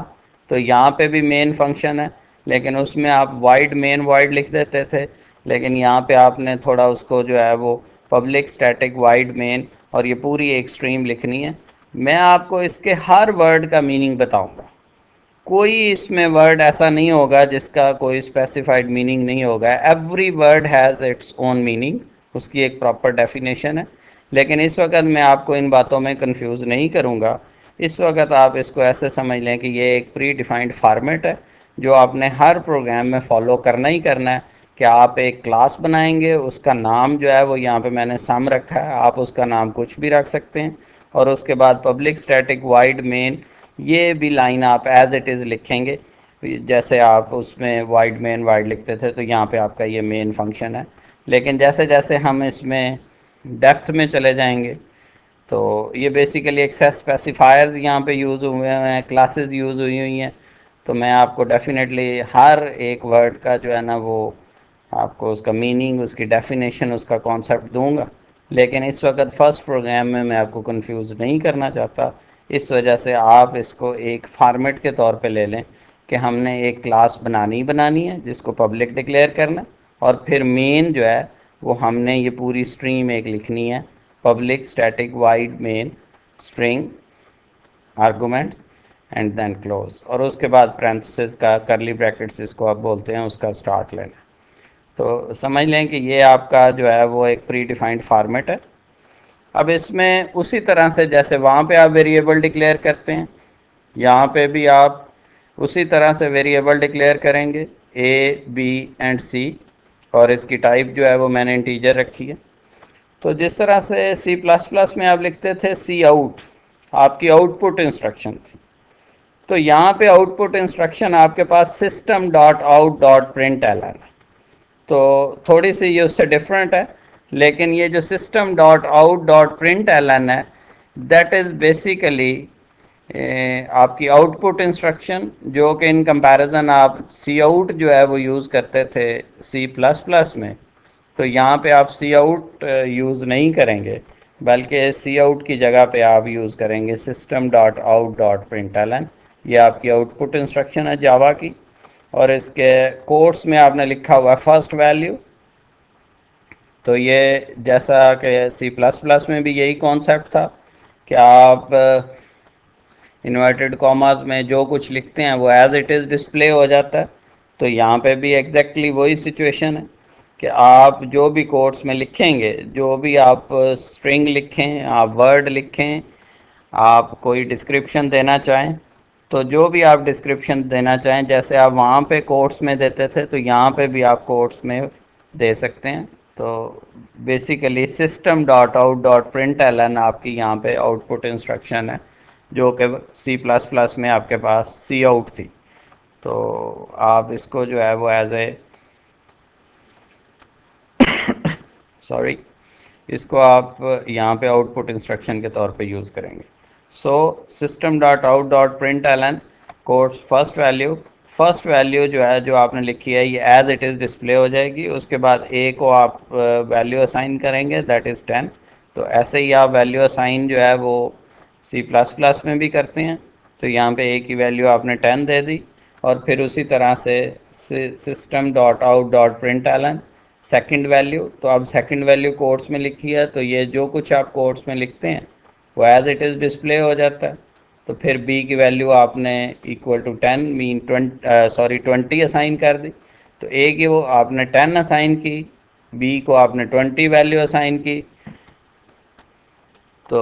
तो यहाँ पे भी मेन फंक्शन है, लेकिन उसमें आप वाइड मेन वाइड लिख देते थे, लेकिन यहाँ पे आपने थोड़ा उसको जो है वो पब्लिक स्टैटिक वाइड मेन और ये पूरी एक स्ट्रीम लिखनी है। मैं आपको इसके हर वर्ड का मीनिंग बताऊंगा, कोई इसमें वर्ड ऐसा नहीं होगा जिसका कोई स्पेसिफाइड मीनिंग नहीं होगा। Every word has its own meaning, उसकी एक प्रॉपर डेफिनेशन है। लेकिन इस वक्त मैं आपको इन बातों में कंफ्यूज नहीं करूँगा। इस वक्त आप इसको ऐसे समझ लें कि ये एक प्री डिफाइंड फार्मेट है जो आपने हर प्रोग्राम में फॉलो करना ही करना है। कि आप एक क्लास बनाएंगे, उसका नाम जो है वो यहाँ पे मैंने सम रखा है, आप उसका नाम कुछ भी रख सकते हैं, और उसके बाद पब्लिक स्टैटिक वाइड मेन, ये भी लाइन आप एज इट इज़ लिखेंगे। जैसे आप उसमें वाइड मेन वाइड लिखते थे, तो यहाँ पे आपका ये मेन फंक्शन है। लेकिन जैसे जैसे हम इसमें डेप्थ में चले जाएंगे, तो ये बेसिकली एक्सेस स्पेसिफायर्स यहाँ पे यूज़ हुए हैं, क्लासेस यूज़ हुई हुई हैं। तो मैं आपको डेफिनेटली हर एक वर्ड का जो है ना वो आपको उसका मीनिंग, उसकी डेफिनेशन, उसका कॉन्सेप्ट दूंगा। लेकिन इस वक्त फर्स्ट प्रोग्राम में मैं आपको कंफ्यूज नहीं करना चाहता, इस वजह से आप इसको एक फॉर्मेट के तौर पे ले लें कि हमने एक क्लास बनानी ही बनानी है जिसको पब्लिक डिक्लेयर करना है, और फिर मेन जो है वो हमने ये पूरी स्ट्रीम एक लिखनी है, public static void main string arguments and then close, और उसके बाद पैरेंथेसिस का करली ब्रैकेट्स जिसको आप बोलते हैं उसका स्टार्ट लेना। तो समझ लें कि ये आपका जो है वो एक प्री डिफाइंड फॉर्मेट है। अब इसमें उसी तरह से जैसे वहाँ पे आप वेरिएबल डिक्लेयर करते हैं, यहाँ पे भी आप उसी तरह से वेरिएबल डिक्लेयर करेंगे, ए बी एंड सी, और इसकी टाइप जो है वो मैंने इंटीजर रखी है। तो जिस तरह से सी प्लस प्लस में आप लिखते थे सी आउट, आपकी आउटपुट इंस्ट्रक्शन थी, तो यहाँ पे आउटपुट इंस्ट्रक्शन आपके पास system dot out dot print L है। तो थोड़ी सी ये उससे डिफरेंट है, लेकिन ये जो system dot out dot print L N है, दैट इज़ बेसिकली आपकी आउटपुट इंस्ट्रक्शन, जो कि इन कंपैरिजन आप सी आउट जो है वो यूज़ करते थे सी प्लस प्लस में। तो यहाँ पे आप सी आउट यूज़ नहीं करेंगे, बल्कि सी आउट की जगह पे आप यूज़ करेंगे system dot out dot print L N. ये आपकी आउटपुट इंस्ट्रक्शन है जावा की, और इसके कोर्स में आपने लिखा हुआ है फर्स्ट वैल्यू। तो ये जैसा कि सी प्लस प्लस में भी यही कॉन्सेप्ट था कि आप इन्वर्टेड कॉमास में जो कुछ लिखते हैं वो एज इट इज़ डिस्प्ले हो जाता है। तो यहाँ पे भी एग्जैक्टली वही सिचुएशन है कि आप जो भी कोट्स में लिखेंगे, जो भी आप स्ट्रिंग लिखें, आप वर्ड लिखें, आप कोई डिस्क्रिप्शन देना चाहें, तो जो भी आप डिस्क्रिप्शन देना चाहें, जैसे आप वहाँ पे कोट्स में देते थे तो यहाँ पे भी आप कोट्स में दे सकते हैं। तो basically system dot out dot print L N आपकी यहाँ पे आउटपुट इंस्ट्रक्शन है, जो कि सी प्लस प्लस में आपके पास सी आउट थी। तो आप इसको जो है वो एज ए सॉरी इसको आप यहाँ पे आउटपुट इंस्ट्रक्शन के तौर पे यूज़ करेंगे। So system dot out dot print L N course first value जो है जो आपने लिखी है ये एज इट इज़ डिस्प्ले हो जाएगी। उसके बाद ए को आप वैल्यू असाइन करेंगे, दैट इज़ 10। तो ऐसे ही आप वैल्यू असाइन जो है वो सी प्लस प्लस में भी करते हैं। तो यहाँ पे ए की वैल्यू आपने 10 दे दी, और फिर उसी तरह से system dot out dot print L N second value. तो अब सेकेंड वैल्यू कोट्स में लिखी है, तो ये जो कुछ आप कोट्स में लिखते हैं वो एज इट इज़ डिस्प्ले हो जाता है। तो फिर बी की वैल्यू आपने इक्वल टू 10 मीन 20 असाइन कर दी। तो ए की वो आपने 10 असाइन की, बी को आपने 20 वैल्यू असाइन की। तो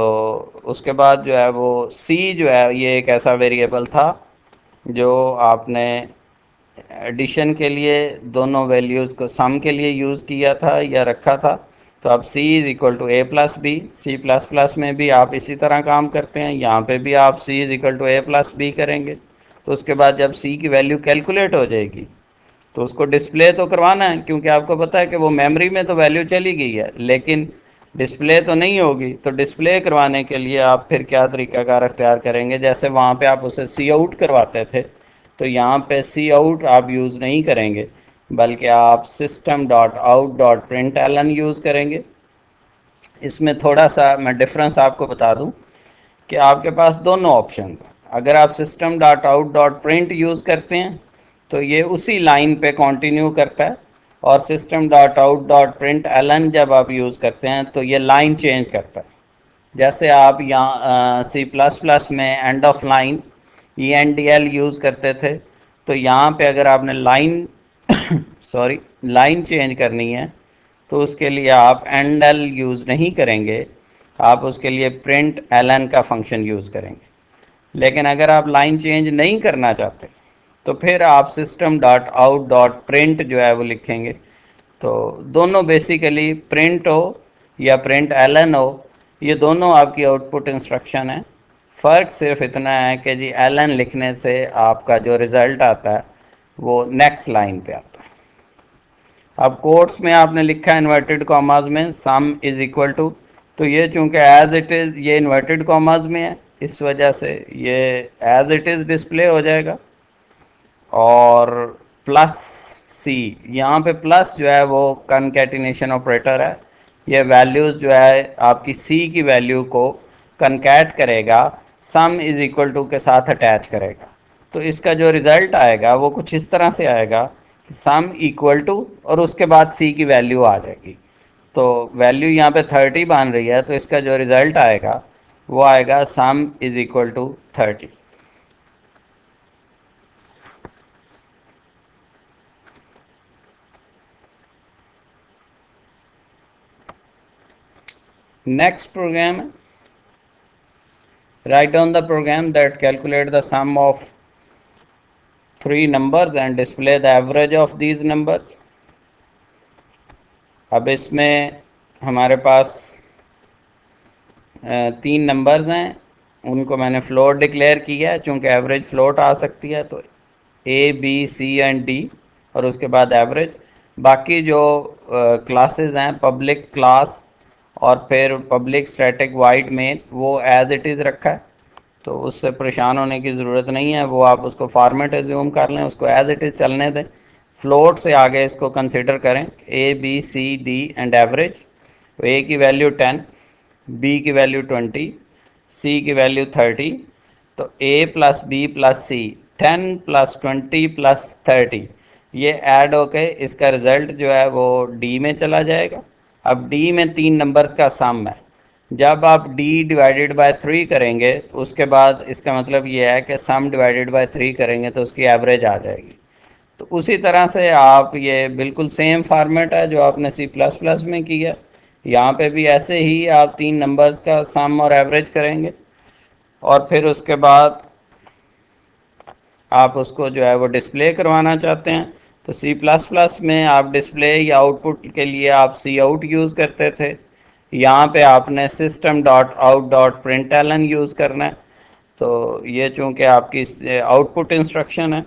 उसके बाद जो है वो सी जो है ये एक ऐसा वेरिएबल था जो आपने एडिशन के लिए दोनों वैल्यूज़ को सम के लिए यूज़ किया था या रखा था। तो अब c is equal to A plus B, C plus plus में भी आप इसी तरह काम करते हैं, यहाँ पे भी आप c is equal to A plus B करेंगे। तो उसके बाद जब c की वैल्यू कैलकुलेट हो जाएगी तो उसको डिस्प्ले तो करवाना है, क्योंकि आपको पता है कि वो मेमोरी में तो वैल्यू चली गई है लेकिन डिस्प्ले तो नहीं होगी। तो डिस्प्ले करवाने के लिए आप फिर क्या तरीकाकार अख्तियार करेंगे, जैसे वहाँ पे आप उसे सी आउट करवाते थे, तो यहाँ पे सी आउट आप यूज़ नहीं करेंगे, बल्कि आप system dot out dot print L N use करेंगे। इसमें थोड़ा सा मैं डिफरेंस आपको बता दूं कि आपके पास दोनों ऑप्शन, अगर आप system dot out dot print use करते हैं तो ये उसी लाइन पे कंटिन्यू करता है, और system dot out dot print L N जब आप यूज़ करते हैं तो ये लाइन चेंज करता है। जैसे आप यहाँ सी प्लस प्लस में end of line E N D L use करते थे, तो यहाँ पे अगर आपने लाइन सॉरी लाइन चेंज करनी है तो उसके लिए आप एंड एल यूज़ नहीं करेंगे, आप उसके लिए प्रिंट एल एन का फंक्शन यूज़ करेंगे। लेकिन अगर आप लाइन चेंज नहीं करना चाहते तो फिर आप system dot out dot print जो है वो लिखेंगे। तो दोनों बेसिकली प्रिंट हो या प्रिंट एल एन हो, ये दोनों आपकी आउटपुट इंस्ट्रक्शन है। फ़र्क सिर्फ इतना है कि जी एल एन लिखने से आपका जो रिज़ल्ट आता है वो नेक्स्ट लाइन पे आता है। अब कोट्स में आपने लिखा है इन्वर्टेड कॉमाज में सम इज़ इक्वल टू, तो ये चूंकि एज इट इज़ ये इन्वर्टेड कॉमाज में है, इस वजह से ये एज इट इज़ डिस्प्ले हो जाएगा। और प्लस सी, यहाँ पे प्लस जो है वो कनकैटिनेशन ऑपरेटर है, ये वैल्यूज़ जो है आपकी सी की वैल्यू को कनकैट करेगा, सम इज़ इक्वल टू के साथ अटैच करेगा। तो इसका जो रिज़ल्ट आएगा वो कुछ इस तरह से आएगा कि सम इक्वल टू और उसके बाद सी की वैल्यू आ जाएगी। तो वैल्यू यहाँ पे 30 बन रही है, तो इसका जो रिज़ल्ट आएगा वो आएगा sum is equal to 30। Next program, write down the program that calculate the sum of three numbers and display the average of these numbers. अब इसमें हमारे पास तीन नंबर्स हैं, उनको मैंने फ्लोट डिक्लेयर किया है, चूँकि एवरेज फ्लोट आ सकती है, तो A B C and D और उसके बाद एवरेज। बाकी जो क्लासेस हैं, पब्लिक क्लास और फिर पब्लिक स्टैटिक वाइड मेन, वो एज इट इज़ रखा है, तो उससे परेशान होने की ज़रूरत नहीं है। वो आप उसको फॉर्मेट एज्यूम कर लें, उसको एज इट इज़ चलने दें। फ्लोट से आगे इसको कंसिडर करें A B C D and average. तो ए की वैल्यू 10, बी की वैल्यू 20, सी की वैल्यू 30। तो A plus B plus C 10 plus 20 plus 30 ये ऐड होके इसका रिज़ल्ट जो है वो डी में चला जाएगा। अब डी में तीन नंबर्स का सम है, जब आप d डिवाइडेड बाय 3 करेंगे तो उसके बाद इसका मतलब ये है कि सम डिवाइडेड बाय 3 करेंगे तो उसकी एवरेज आ जाएगी। तो उसी तरह से आप ये बिल्कुल सेम फॉर्मेट है जो आपने सी प्लस प्लस में किया, यहाँ पे भी ऐसे ही आप 3 नंबर्स का सम और एवरेज करेंगे और फिर उसके बाद आप उसको जो है वो डिस्प्ले करवाना चाहते हैं। तो सी प्लस प्लस में आप डिस्प्ले या आउटपुट के लिए आप सी आउट यूज़ करते थे, यहाँ पे आपने system dot out dot print L N use करना है। तो ये चूँकि आपकी आउटपुट इंस्ट्रक्शन है,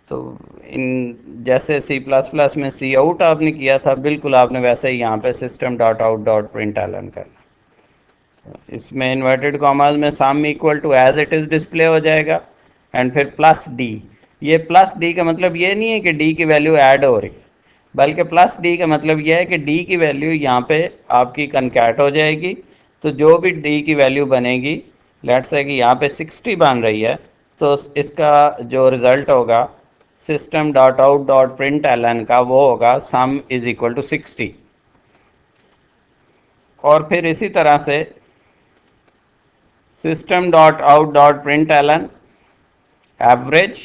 तो इन जैसे सी प्लस प्लस में सी आउट आपने किया था, बिल्कुल आपने वैसे ही यहाँ पे system dot out dot print L N करना। इसमें इन्वर्टेड कॉमास में sum equal to as it is display हो जाएगा एंड फिर प्लस डी। ये प्लस डी का मतलब ये नहीं है कि डी की वैल्यू ऐड हो रही, बल्कि प्लस डी का मतलब यह है कि डी की वैल्यू यहाँ पे आपकी कनकैट हो जाएगी। तो जो भी डी की वैल्यू बनेगी, लेट्स से कि यहाँ पे 60 बन रही है, तो इसका जो रिज़ल्ट होगा system dot out dot print L N का वो होगा सम इज इक्वल टू 60। और फिर इसी तरह से system dot out dot print L N average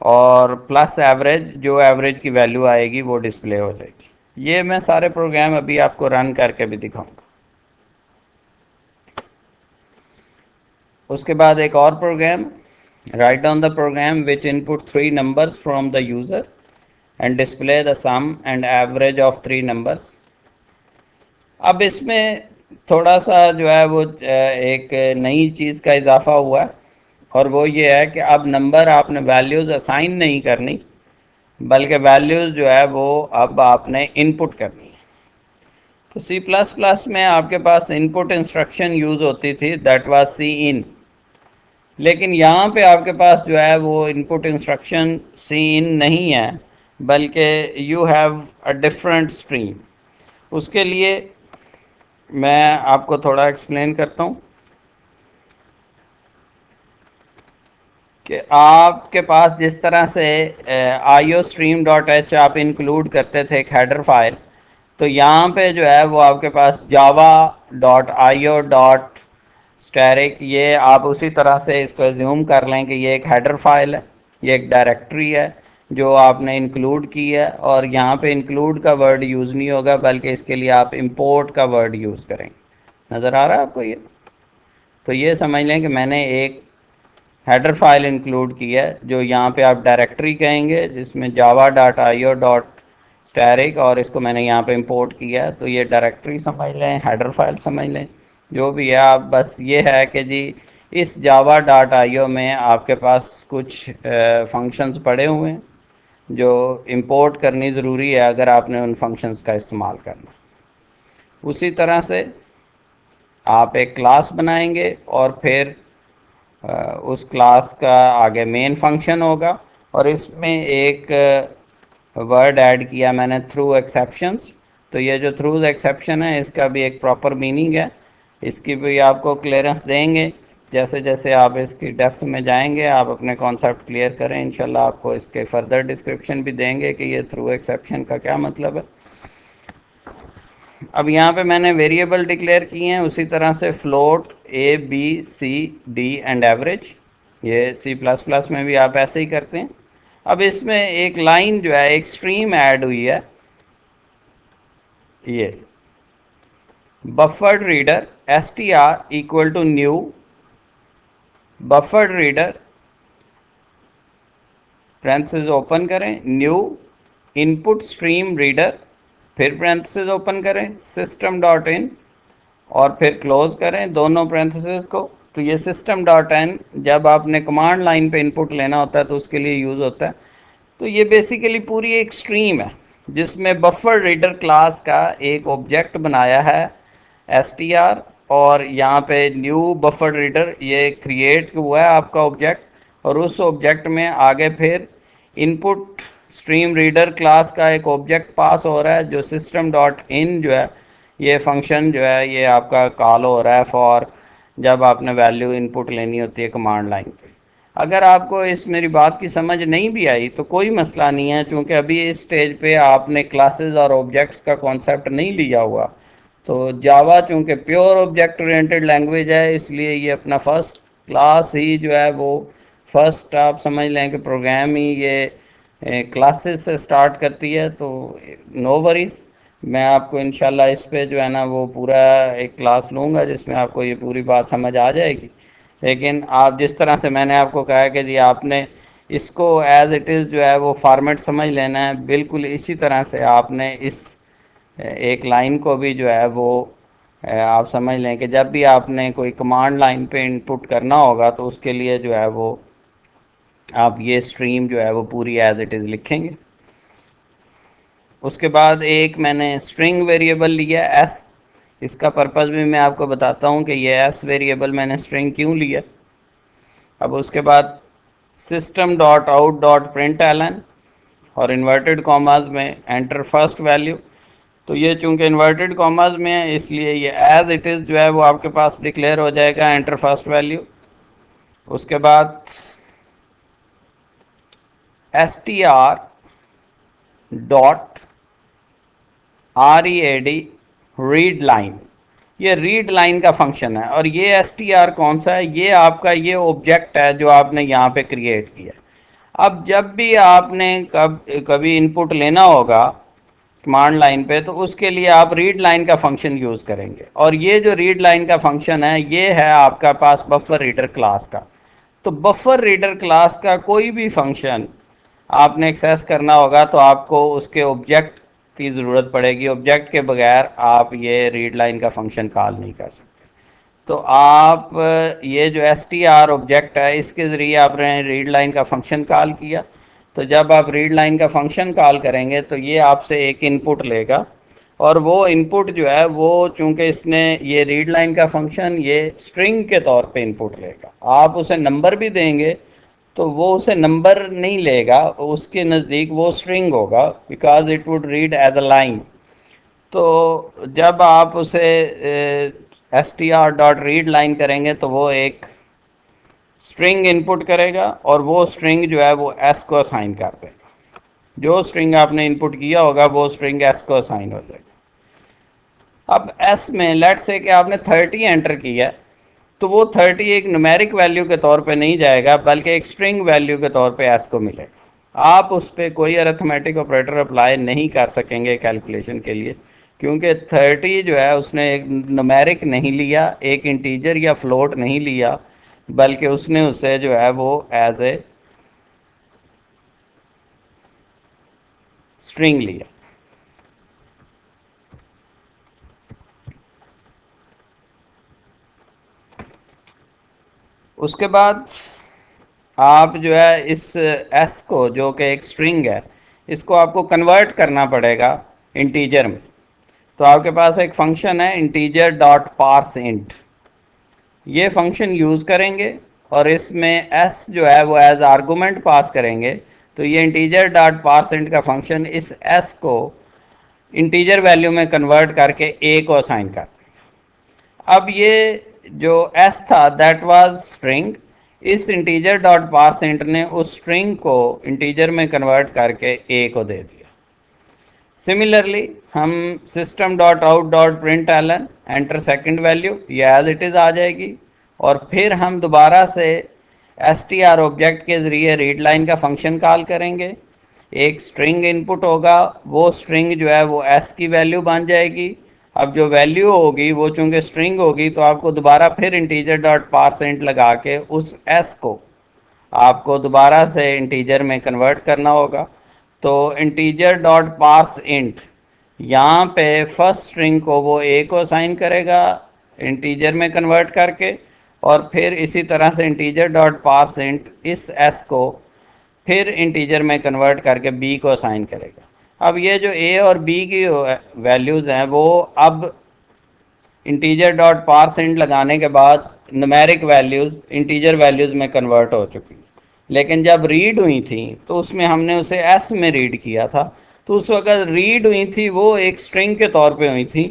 और प्लस एवरेज, जो एवरेज की वैल्यू आएगी वो डिस्प्ले हो जाएगी। ये मैं सारे प्रोग्राम अभी आपको रन करके भी दिखाऊंगा। उसके बाद एक और program, write down the program which input 3 numbers from the user and display the sum and average of 3 numbers. अब इसमें थोड़ा सा जो है वो एक नई चीज़ का इजाफा हुआ है, और वो ये है कि अब नंबर आपने वैल्यूज़ असाइन नहीं करनी, बल्कि वैल्यूज़ जो है वो अब आपने इनपुट करनी है। तो सी प्लस प्लस में आपके पास इनपुट इंस्ट्रक्शन यूज़ होती थी, दैट वाज सी इन। लेकिन यहाँ पे आपके पास जो है वो इनपुट इंस्ट्रक्शन सी इन नहीं है, बल्कि you have a different stream. उसके लिए मैं आपको थोड़ा एक्सप्लेन करता हूँ कि आपके पास जिस तरह से आईओ स्ट्रीम डॉट एच आप इंक्लूड करते थे एक हेडर फाइल, तो यहाँ पे जो है वो आपके पास Java dot I O dot asterisk, ये आप उसी तरह से इसको एज्यूम कर लें कि ये एक हेडर फाइल है, ये एक डायरेक्टरी है जो आपने इंक्लूड की है। और यहाँ पे इंक्लूड का वर्ड यूज़ नहीं होगा, बल्कि इसके लिए आप इंपोर्ट का वर्ड यूज़ करेंगे। नज़र आ रहा है आपको ये? तो ये समझ लें कि मैंने एक हेडर फाइल इंक्लूड की है, जो यहाँ पे आप डायरेक्टरी कहेंगे, जिसमें Java dot I O dot asterisk, और इसको मैंने यहाँ पे इंपोर्ट किया है। तो ये डायरेक्टरी समझ लें, हेडर फाइल समझ लें, जो भी है। आप बस ये है कि जी इस जावा डॉट आई ओ में आपके पास कुछ फंक्शंस पड़े हुए हैं जो इंपोर्ट करनी ज़रूरी है अगर आपने उन फंक्शंस का इस्तेमाल करना। उसी तरह से आप एक क्लास बनाएंगे और फिर उस क्लास का आगे मेन फंक्शन होगा, और इसमें एक वर्ड ऐड किया मैंने, थ्रू एक्सेप्शंस। तो ये जो थ्रू एक्सेप्शन है, इसका भी एक प्रॉपर मीनिंग है, इसकी भी आपको क्लियरेंस देंगे। जैसे जैसे आप इसकी डेप्थ में जाएंगे, आप अपने कॉन्सेप्ट क्लियर करें, इंशाल्लाह आपको इसके फर्दर डिस्क्रिप्शन भी देंगे कि ये थ्रू एक्सेप्शन का क्या मतलब है। अब यहाँ पे मैंने वेरिएबल डिक्लेयर किए हैं, उसी तरह से float A B C D and average, ये सी प्लस प्लस में भी आप ऐसे ही करते हैं। अब इसमें एक लाइन जो है, एक स्ट्रीम ऐड हुई है, ये buffered reader S T R equal to new buffered reader, parenthesis open करें, न्यू इनपुट स्ट्रीम रीडर, फिर पैरेंथेसिस ओपन करें, सिस्टम डॉट इन, और फिर क्लोज करें दोनों पैरेंथेसिस को। तो ये सिस्टम डॉट इन जब आपने कमांड लाइन पे इनपुट लेना होता है तो उसके लिए यूज़ होता है। तो ये बेसिकली पूरी एक स्ट्रीम है जिसमें बफर रीडर क्लास का एक ऑब्जेक्ट बनाया है str, और यहाँ पे न्यू बफर रीडर ये क्रिएट हुआ है आपका ऑब्जेक्ट, और उस ऑब्जेक्ट में आगे फिर इनपुट स्ट्रीम रीडर क्लास का एक ऑब्जेक्ट पास हो रहा है, जो सिस्टम डॉट इन जो है ये फंक्शन जो है ये आपका कॉल हो रहा है फॉर जब आपने वैल्यू इनपुट लेनी होती है कमांड लाइन पे। अगर आपको इस मेरी बात की समझ नहीं भी आई तो कोई मसला नहीं है, क्योंकि अभी इस स्टेज पे आपने क्लासेस और ऑब्जेक्ट्स का कॉन्सेप्ट नहीं लिया हुआ। तो जावा चूँकि प्योर ऑब्जेक्ट ओरिएंटेड लैंग्वेज है, इसलिए ये अपना फर्स्ट क्लास ही जो है वो फर्स्ट आप समझ लें कि प्रोग्राम ही ये क्लासेस से स्टार्ट करती है, तो नो वरीज, मैं आपको इंशाल्लाह इस पे जो है ना वो पूरा एक क्लास लूँगा जिसमें आपको ये पूरी बात समझ आ जाएगी। लेकिन आप जिस तरह से मैंने आपको कहा कि जी आपने इसको एज इट इज़ जो है वो फॉर्मेट समझ लेना है, बिल्कुल इसी तरह से आपने इस एक लाइन को भी जो है वो आप समझ लें कि जब भी आपने कोई कमांड लाइन पे इनपुट करना होगा तो उसके लिए जो है वो आप ये स्ट्रीम जो है वो पूरी एज इट इज़ लिखेंगे। उसके बाद एक मैंने स्ट्रिंग वेरिएबल लिया एस। इसका पर्पज़ भी मैं आपको बताता हूँ कि ये एस वेरिएबल मैंने स्ट्रिंग क्यों लिया। अब उसके बाद system dot out dot print L N और इन्वर्टेड कॉमाज में एंटर फर्स्ट वैल्यू। तो ये चूंकि इन्वर्टेड कॉमाज में है इसलिए ये एज इट इज़ जो है वो आपके पास डिक्लेयर हो जाएगा, एंटर फर्स्ट वैल्यू। उसके बाद S T R dot R E A D read line, ये रीड लाइन का फंक्शन है। और ये एस टी आर कौन सा है, ये आपका ये ऑब्जेक्ट है जो आपने यहाँ पे क्रिएट किया। अब जब भी आपने कभी इनपुट लेना होगा कमांड लाइन पे तो उसके लिए आप रीड लाइन का फंक्शन यूज़ करेंगे। और ये जो रीड लाइन का फंक्शन है ये है आपका पास बफर रीडर क्लास का। तो बफर रीडर क्लास का कोई भी फंक्शन आपने एक्सेस करना होगा तो आपको उसके ऑब्जेक्ट की ज़रूरत पड़ेगी। ऑब्जेक्ट के बगैर आप ये रीड लाइन का फंक्शन कॉल नहीं कर सकते। तो आप ये जो एस टी आर ऑब्जेक्ट है इसके ज़रिए आपने रीड लाइन का फंक्शन कॉल किया। तो जब आप रीड लाइन का फंक्शन कॉल करेंगे तो ये आपसे एक इनपुट लेगा और वो इनपुट जो है वो चूंकि इसने ये रीड लाइन का फंक्शन ये स्ट्रिंग के तौर पे इनपुट लेगा। आप उसे नंबर भी देंगे तो वो उसे नंबर नहीं लेगा, उसके नज़दीक वो स्ट्रिंग होगा because it would read as a line. तो जब आप उसे S T R dot read line करेंगे तो वो एक स्ट्रिंग इनपुट करेगा और वो स्ट्रिंग जो है वो एस को असाइन कर देगा। जो स्ट्रिंग आपने इनपुट किया होगा वो स्ट्रिंग एस को असाइन हो जाएगा। अब एस में लेट से कि आपने 30 एंटर किया है तो वो 30 एक न्यूमेरिक वैल्यू के तौर पे नहीं जाएगा बल्कि एक स्ट्रिंग वैल्यू के तौर पे एस को मिलेगा। आप उस पर कोई अरिथमेटिक ऑपरेटर अप्लाई नहीं कर सकेंगे कैलकुलेशन के लिए क्योंकि 30 जो है उसने एक न्यूमेरिक नहीं लिया, एक इंटीजर या फ्लोट नहीं लिया, बल्कि उसने उसे जो है वो एज ए स्ट्रिंग लिया। उसके बाद आप जो है इस एस को जो कि एक स्ट्रिंग है इसको आपको कन्वर्ट करना पड़ेगा इंटीजर में। तो आपके पास एक फंक्शन है इंटीजर डॉट पार्स इंट, ये फंक्शन यूज़ करेंगे और इसमें एस जो है वो एज आर्गूमेंट पास करेंगे। तो ये इंटीजर डॉट पार्स इंट का फंक्शन इस एस को इंटीजर वैल्यू में कन्वर्ट करके ए को असाइन कर देगा। अब ये जो एस था दैट वाज स्ट्रिंग, इस इंटीजर डॉट पार्सेंट ने उस स्ट्रिंग को इंटीजर में कन्वर्ट करके ए को दे दिया। सिमिलरली हम system dot out dot print L N enter second value, ये एज इट इज़ आ जाएगी। और फिर हम दोबारा से एस टी आर ऑब्जेक्ट के ज़रिए रीड लाइन का फंक्शन कॉल करेंगे। एक स्ट्रिंग इनपुट होगा, वो स्ट्रिंग जो है वो एस की वैल्यू बन जाएगी। अब जो वैल्यू होगी वो चूंकि स्ट्रिंग होगी तो आपको दोबारा फिर इंटीजर डॉट पार्सेंट लगा के उस एस को आपको दोबारा से इंटीजर में कन्वर्ट करना होगा। तो इंटीजर डॉट पार्स इंट यहाँ पे फर्स्ट स्ट्रिंग को वो ए को असाइन करेगा इंटीजर में कन्वर्ट करके, और फिर इसी तरह से इंटीजर डॉट पार्स इंट इस एस को फिर इंटीजर में कन्वर्ट करके बी को असाइन करेगा। अब ये जो ए और बी की वैल्यूज़ हैं वो अब इंटीजर डॉट पार्सेंट लगाने के बाद न्यूमेरिक वैल्यूज़ इंटीजर वैल्यूज़ में कन्वर्ट हो चुकी। लेकिन जब रीड हुई थी तो उसमें हमने उसे एस में रीड किया था, तो उस वक्त रीड हुई थी वो एक स्ट्रिंग के तौर पे हुई थी।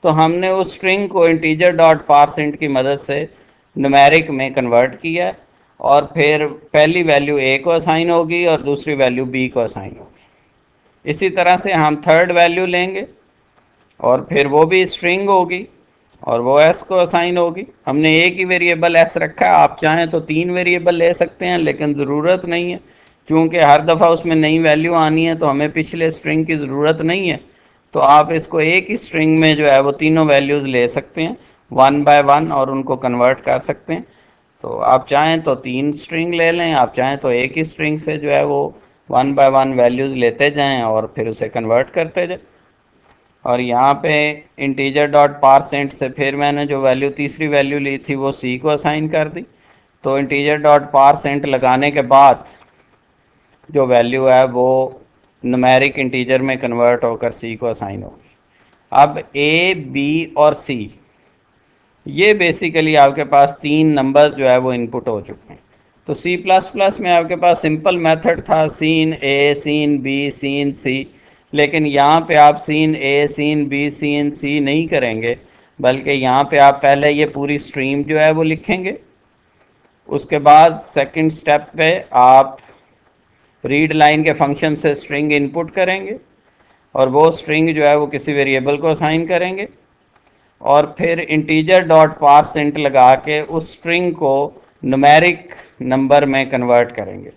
तो हमने उस स्ट्रिंग को इंटीजर डॉट पार्सेंट की मदद से न्यूमेरिक में कन्वर्ट किया और फिर पहली वैल्यू ए को असाइन होगी और दूसरी वैल्यू बी को असाइन होगी। इसी तरह से हम थर्ड वैल्यू लेंगे और फिर वो भी स्ट्रिंग होगी और वो एस को असाइन होगी। हमने एक ही वेरिएबल एस रखा है, आप चाहें तो 3 वेरिएबल ले सकते हैं लेकिन ज़रूरत नहीं है चूँकि हर दफ़ा उसमें नई वैल्यू आनी है तो हमें पिछले स्ट्रिंग की ज़रूरत नहीं है, तो आप इसको एक ही स्ट्रिंग में जो है वो तीनों वैल्यूज़ ले सकते हैं 1 बाय 1 और उनको कन्वर्ट कर सकते हैं। तो आप चाहें तो 3 स्ट्रिंग ले लें, आप चाहें तो एक ही स्ट्रिंग से जो है वो 1 बाय 1 वैल्यूज़ लेते जाएं और फिर उसे कन्वर्ट करते जाएं। और यहाँ पे इंटीजर डॉट पारसेंट से फिर मैंने जो वैल्यू तीसरी वैल्यू ली थी वो सी को असाइन कर दी। तो इंटीजर डॉट पारसेंट लगाने के बाद जो वैल्यू है वो न्यूमेरिक इंटीजर में कन्वर्ट होकर सी को असाइन होगी। अब ए बी और सी ये बेसिकली आपके पास तीन नंबर जो है वो इनपुट हो चुके हैं। तो सी प्लस प्लस में आपके पास सिंपल मेथड था cin A cin B cin C, लेकिन यहाँ पे आप cin A cin B cin C नहीं करेंगे, बल्कि यहाँ पे आप पहले ये पूरी स्ट्रीम जो है वो लिखेंगे। उसके बाद सेकंड स्टेप पे आप रीड लाइन के फंक्शन से स्ट्रिंग इनपुट करेंगे और वो स्ट्रिंग जो है वो किसी वेरिएबल को असाइन करेंगे और फिर इंटीजर डॉट पारसेंट लगा के उस स्ट्रिंग को न्यूमेरिक नंबर में कन्वर्ट करेंगे।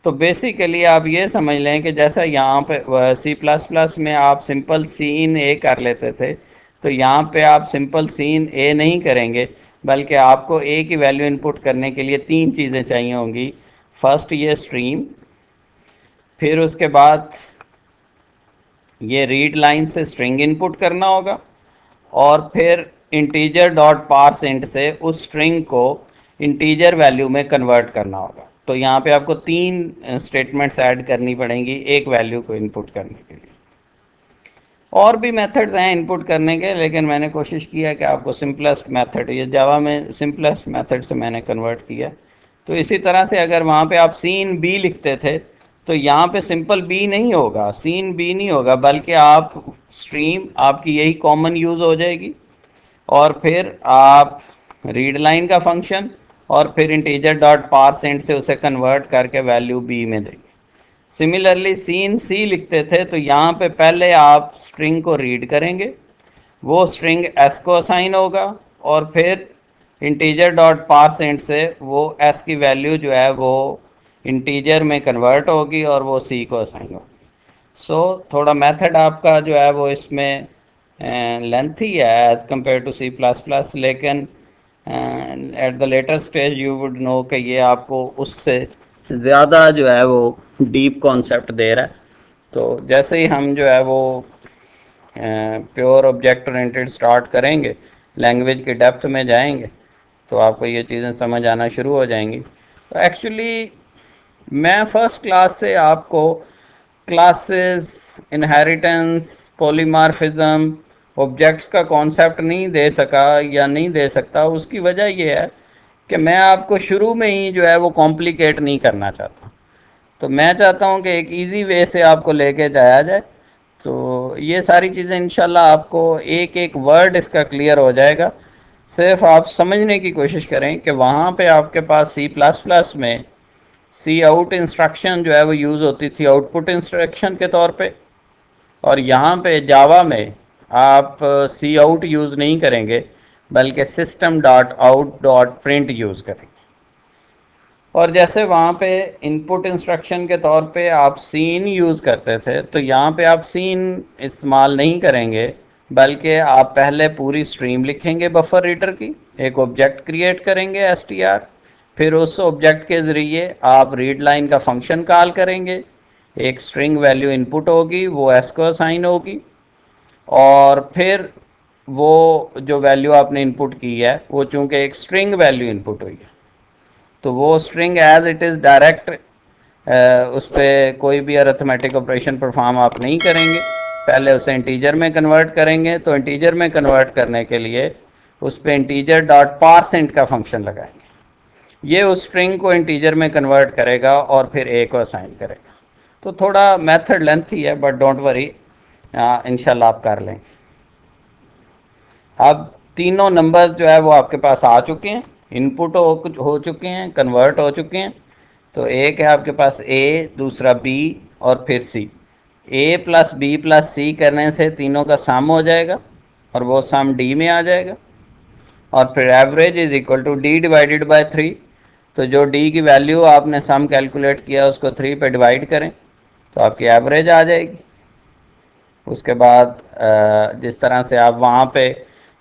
तो बेसिकली आप ये समझ लें कि जैसा यहाँ पे सी प्लस प्लस में आप सिंपल सीन ए कर लेते थे, तो यहाँ पे आप सिंपल सीन ए नहीं करेंगे, बल्कि आपको ए की वैल्यू इनपुट करने के लिए तीन चीज़ें चाहिए होंगी। फर्स्ट ये स्ट्रीम, फिर उसके बाद ये रीड लाइन से स्ट्रिंग इनपुट करना होगा और फिर इंटीजर डॉट पारसेंट से उस स्ट्रिंग को इंटीजर वैल्यू में कन्वर्ट करना होगा। तो यहाँ पे आपको तीन स्टेटमेंट्स ऐड करनी पड़ेंगी एक वैल्यू को इनपुट करने के लिए। और भी मेथड्स हैं इनपुट करने के, लेकिन मैंने कोशिश किया कि आपको सिंपलेस्ट मेथड, ये जावा में सिंपलेस्ट मेथड से मैंने कन्वर्ट किया। तो इसी तरह से अगर वहाँ पे आप सीन बी लिखते थे तो यहाँ पे सिंपल बी नहीं होगा, सीन बी नहीं होगा, बल्कि आप स्ट्रीम आपकी यही कॉमन यूज़ हो जाएगी और फिर आप रीड लाइन का फंक्शन और फिर इंटीजर डॉट पारसेंट से उसे कन्वर्ट करके वैल्यू बी में देंगे। सिमिलरली सीन सी लिखते थे तो यहाँ पे पहले आप स्ट्रिंग को रीड करेंगे, वो स्ट्रिंग एस को असाइन होगा और फिर इंटीजर डॉट पारसेंट से वो एस की वैल्यू जो है वो इंटीजर में कन्वर्ट होगी और वो सी को असाइन होगी। सो थोड़ा मेथड आपका जो है वो इसमें लेंथी है as compare to C plus plus, लेकिन at the later stage you would know कि ये आपको उससे ज़्यादा जो है वो डीप कॉन्सेप्ट दे रहा है। तो जैसे ही हम जो है वो प्योर ऑब्जेक्ट ओरिएंटेड स्टार्ट करेंगे, लैंग्वेज के डेप्थ में जाएंगे, तो आपको ये चीज़ें समझ आना शुरू हो जाएंगी। तो एक्चुअली मैं फ़र्स्ट क्लास से आपको क्लासेस, इनहेरिटेंस, पॉलीमॉर्फिज्म, ऑब्जेक्ट्स का कॉन्सेप्ट नहीं दे सका या नहीं दे सकता। उसकी वजह यह है कि मैं आपको शुरू में ही जो है वो कॉम्प्लिकेट नहीं करना चाहता। तो मैं चाहता हूँ कि एक इजी वे से आपको लेके जाया जाए। तो ये सारी चीज़ें इंशाल्लाह आपको एक एक वर्ड इसका क्लियर हो जाएगा। सिर्फ आप समझने की कोशिश करें कि वहाँ पे आपके पास सी प्लस प्लस में सी आउट इंस्ट्रक्शन जो है वो यूज़ होती थी आउटपुट इंस्ट्रक्शन के तौर पे, और यहाँ पे जावा में आप सी आउट यूज़ नहीं करेंगे, बल्कि system dot out dot print use करेंगे। और जैसे वहाँ पे इनपुट इंस्ट्रक्शन के तौर पे आप सीन यूज़ करते थे, तो यहाँ पे आप सीन इस्तेमाल नहीं करेंगे, बल्कि आप पहले पूरी स्ट्रीम लिखेंगे बफर रीडर की, एक ऑब्जेक्ट क्रिएट करेंगे str, फिर उस ऑब्जेक्ट के ज़रिए आप रीड लाइन का फंक्शन कॉल करेंगे, एक स्ट्रिंग वैल्यू इनपुट होगी, वो एस को असाइन होगी और फिर वो जो वैल्यू आपने इनपुट की है वो चूँकि एक स्ट्रिंग वैल्यू इनपुट हुई है, तो वो string as it is direct उस पर कोई भी अरिथमेटिक ऑपरेशन परफॉर्म आप नहीं करेंगे, पहले उसे इंटीजर में कन्वर्ट करेंगे। तो इंटीजर में कन्वर्ट करने के लिए उस पर इंटीजर डॉट पारसेंट का फंक्शन लगाएंगे, ये उस स्ट्रिंग को इंटीजर में कन्वर्ट करेगा और फिर ए को असाइन करेगा। तो थोड़ा मेथड लेंथी है, बट डोंट वरी, इंशाल्लाह आप कर लेंगे। अब तीनों नंबर जो है वो आपके पास आ चुके हैं, इनपुट हो चुके हैं, कन्वर्ट हो चुके हैं। तो एक है आपके पास ए, दूसरा बी और फिर सी। ए प्लस बी प्लस सी करने से तीनों का सम हो जाएगा और वो सम डी में आ जाएगा और फिर average is equal to D divided by 3। तो जो डी की वैल्यू आपने सम कैलकुलेट किया उसको 3 पे डिवाइड करें तो आपकी एवरेज आ जाएगी। उसके बाद जिस तरह से आप वहाँ पे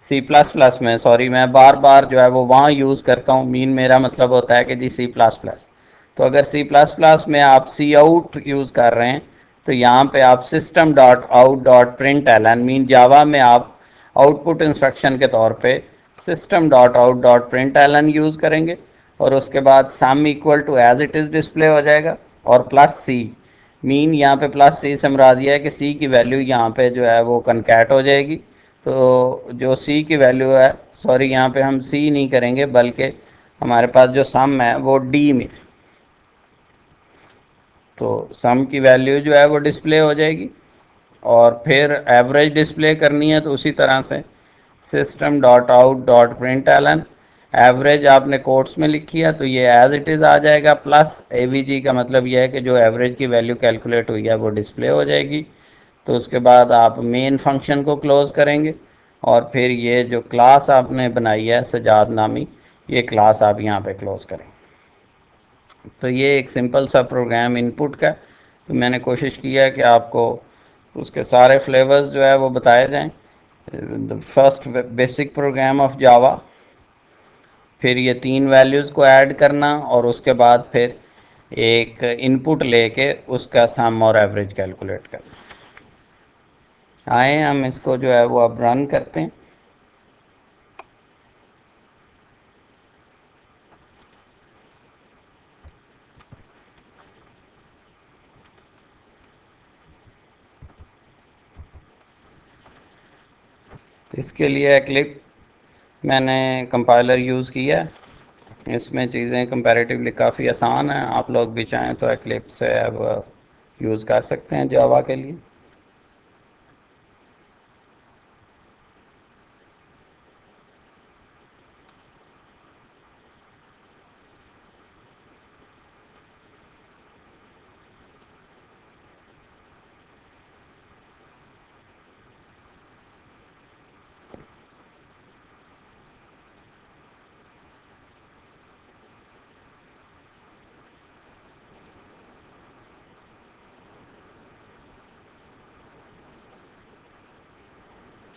सी प्लस प्लस में, सॉरी मैं बार बार जो है वो वहाँ यूज़ करता हूँ, मीन मेरा मतलब होता है कि जी सी प्लस प्लस। तो अगर सी प्लस प्लस में आप सी आउट यूज़ कर रहे हैं तो यहाँ पे आप system dot out dot print L N, mean Java में आप आउटपुट इंस्ट्रक्शन के तौर पे system dot out dot print L N use करेंगे और उसके बाद sum equal to as it is display हो जाएगा और प्लस सी, मीन यहाँ पे प्लस सी से मरा दिया है कि सी की वैल्यू यहाँ पे जो है वो कनकैट हो जाएगी। तो जो सी की वैल्यू है, सॉरी यहाँ पे हम सी नहीं करेंगे बल्कि हमारे पास जो सम है वो डी में, तो सम की वैल्यू जो है वो डिस्प्ले हो जाएगी और फिर एवरेज डिस्प्ले करनी है तो उसी तरह से system dot out dot print L N, average आपने कोट्स में लिखी है तो ये एज इट इज़ आ जाएगा, प्लस एवीजी का मतलब ये है कि जो एवरेज की वैल्यू कैलकुलेट हुई है वो डिस्प्ले हो जाएगी। तो उसके बाद आप मेन फंक्शन को क्लोज करेंगे और फिर ये जो क्लास आपने बनाई है सजाद नामी, ये क्लास आप यहाँ पे क्लोज करें। तो ये एक सिंपल सा प्रोग्राम इनपुट का, तो मैंने कोशिश किया कि आपको उसके सारे फ्लेवर्स जो है वो बताए जाएं। First basic programme of Java, फिर ये 3 वैल्यूज़ को ऐड करना और उसके बाद फिर एक इनपुट लेके उसका सम और एवरेज कैलकुलेट करना। आए हम इसको जो है वो अब रन करते हैं। इसके लिए एक्लिप मैंने कंपाइलर यूज़ किया है, इसमें चीज़ें कंपैरेटिवली काफ़ी आसान हैं। आप लोग भी चाहें तो एक्लिप से अब यूज़ कर सकते हैं जावा के लिए।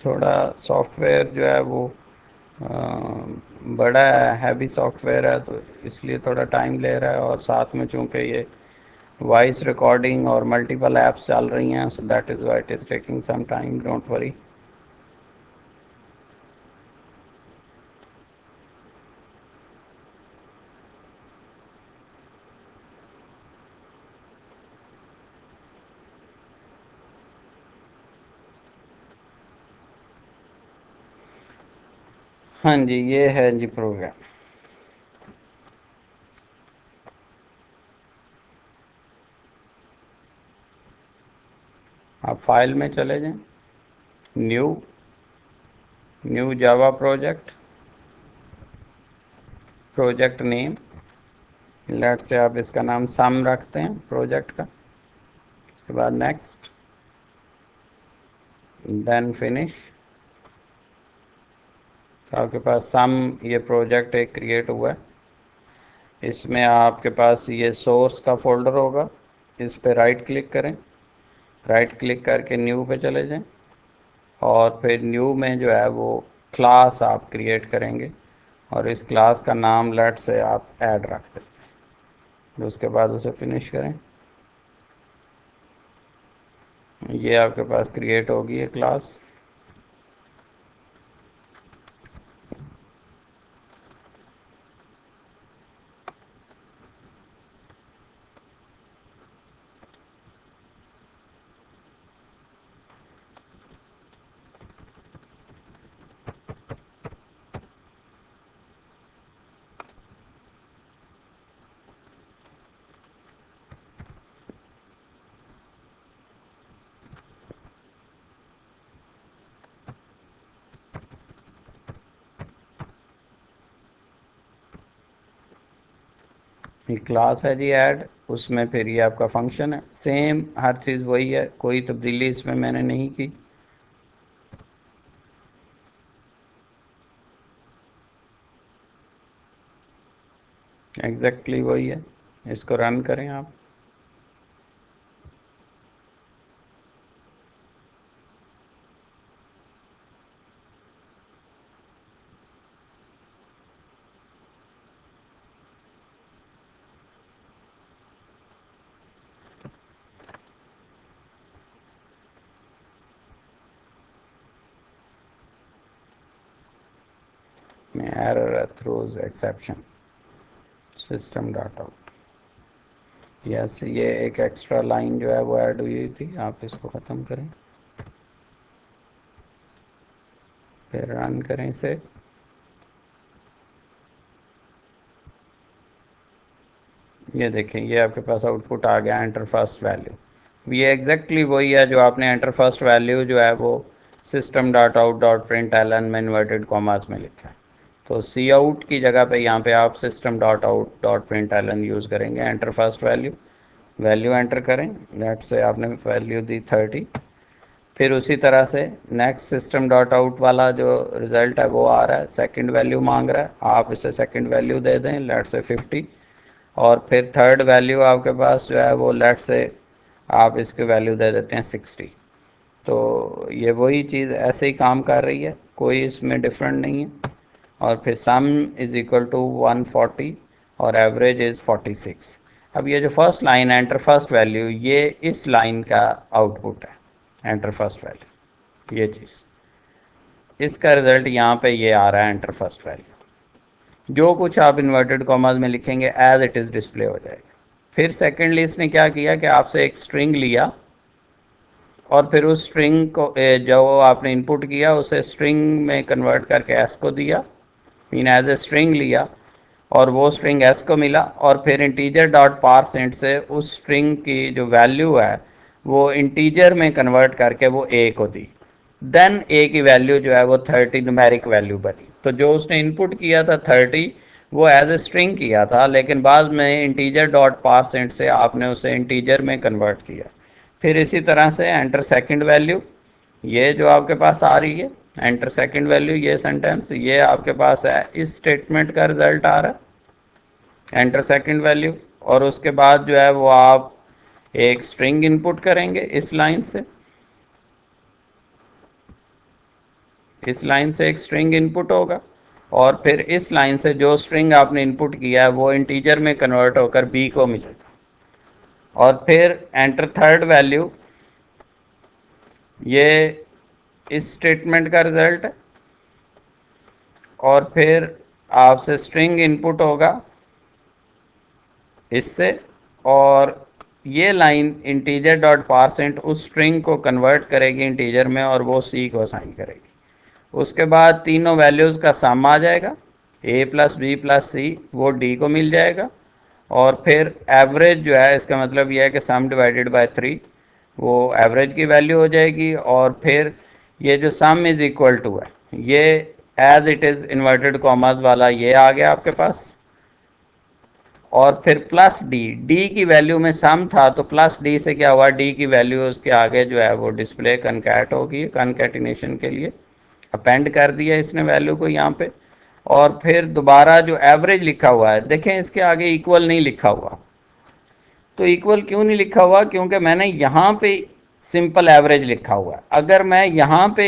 थोड़ा सॉफ्टवेयर जो है वो बड़ा हैवी सॉफ्टवेयर है तो इसलिए थोड़ा टाइम ले रहा है और साथ में चूँकि ये वॉइस रिकॉर्डिंग और मल्टीपल ऐप्स चल रही हैं so that is why it is taking some time, don't worry. हाँ जी, ये है जी प्रोग्राम। आप फाइल में चले जाएं, new, new Java project, project name let's say आप इसका नाम सम रखते हैं प्रोजेक्ट का, उसके बाद नेक्स्ट, देन फिनिश। तो आपके पास सम ये प्रोजेक्ट एक क्रिएट हुआ है। इसमें आपके पास ये सोर्स का फोल्डर होगा, इस पर राइट क्लिक करें, राइट क्लिक करके न्यू पे चले जाएं और फिर न्यू में जो है वो क्लास आप क्रिएट करेंगे और इस क्लास का नाम लेट से आप ऐड रख दें। तो उसके बाद उसे फिनिश करें, ये आपके पास क्रिएट होगी ये क्लास। ये क्लास है जी ऐड, उसमें फिर ये आपका फंक्शन है, सेम हर चीज़ वही है, कोई तब्दीली इसमें मैंने नहीं की। एग्जैक्टली वही है, इसको रन करें आप। में error throws exception system dot out. Yes, ये एक एक्स्ट्रा लाइन जो है वो ऐड हुई थी, आप इसको ख़त्म करें, फिर रन करें इसे। ये देखें, ये आपके पास आउटपुट आ गया, एंटर फर्स्ट वैल्यू। ये एग्जैक्टली वही है जो आपने एंटर फर्स्ट वैल्यू जो है वो system dot out dot print L N में इन्वर्टेड कॉमास में लिखा है। तो सी आउट की जगह पे यहाँ पे आप system dot out dot print L N use करेंगे। Enter first value, value enter करें, लेट से आपने वैल्यू दी 30। फिर उसी तरह से नेक्स्ट सिस्टम डॉट आउट वाला जो रिज़ल्ट है वो आ रहा है, सेकंड वैल्यू मांग रहा है, आप इसे सेकंड वैल्यू दे दें, लेट से 50। और फिर थर्ड वैल्यू आपके पास जो है वो लेट से आप इसकी वैल्यू दे देते हैं 60। तो ये वही चीज़ ऐसे ही काम कर रही है, कोई इसमें डिफरेंट नहीं है। और फिर सम इज़ इक्वल टू 140 और एवरेज इज़ 46। अब ये जो first line enter first value, ये इस लाइन का आउटपुट है, एंटर फर्स्ट वैल्यू, ये चीज़, इसका रिज़ल्ट यहाँ पे ये आ रहा है, एंटर फर्स्ट वैल्यू। जो कुछ आप इन्वर्टेड कॉमास में लिखेंगे एज इट इज़ डिस्प्ले हो जाएगा। फिर सेकेंडली इसने क्या किया कि आपसे एक स्ट्रिंग लिया और फिर उस स्ट्रिंग को जो आपने इनपुट किया उसे स्ट्रिंग में कन्वर्ट करके एस को दिया, मीन एज ए स्ट्रिंग लिया, और वो स्ट्रिंग एस को मिला, और फिर इंटीजर डॉट पारसेंट से उस स्ट्रिंग की जो वैल्यू है वो इंटीजर में कन्वर्ट करके वो ए को दी। देन ए की वैल्यू जो है वो 30 न्यूमेरिक वैल्यू बनी। तो जो उसने इनपुट किया था 30, वो एज ए स्ट्रिंग किया था, लेकिन बाद में इंटीजर डॉट पारसेंट से आपने उसे इंटीजर में कन्वर्ट किया। फिर इसी तरह से एंटर सेकंड वैल्यू, ये जो आपके पास आ रही है एंटर सेकंड वैल्यू, ये सेंटेंस ये आपके पास है, इस स्टेटमेंट का रिजल्ट आ रहा है, एंटर सेकंड वैल्यू। और उसके बाद जो है वो आप एक स्ट्रिंग इनपुट करेंगे इस लाइन से, इस लाइन से एक स्ट्रिंग इनपुट होगा, और फिर इस लाइन से जो स्ट्रिंग आपने इनपुट किया है वो इंटीजर में कन्वर्ट होकर बी को मिलेगा। और फिर एंटर थर्ड वैल्यू, ये इस स्टेटमेंट का रिजल्ट है, और फिर आपसे स्ट्रिंग इनपुट होगा इससे, और ये लाइन इंटीजर डॉट पारसेंट उस स्ट्रिंग को कन्वर्ट करेगी इंटीजर में और वो सी को असाइन करेगी। उसके बाद तीनों वैल्यूज़ का सम आ जाएगा, ए प्लस बी प्लस सी, वो डी को मिल जाएगा। और फिर एवरेज जो है, इसका मतलब यह है कि सम डिवाइडेड बाय 3, वो एवरेज की वैल्यू हो जाएगी। और फिर ये जो सम इज़ इक्वल टू है, ये as it is inverted commas वाला ये आ गया आपके पास, और फिर प्लस डी, डी की वैल्यू में सम था तो प्लस डी से क्या हुआ, डी की वैल्यू उसके आगे जो है वो डिस्प्ले कनकैट होगी, कनकैटिनेशन के लिए अपेंड कर दिया इसने वैल्यू को यहाँ पे। और फिर दोबारा जो एवरेज लिखा हुआ है, देखें इसके आगे इक्वल नहीं लिखा हुआ। तो इक्वल क्यों नहीं लिखा हुआ, क्योंकि मैंने यहाँ पे सिंपल एवरेज लिखा हुआ है। अगर मैं यहाँ पे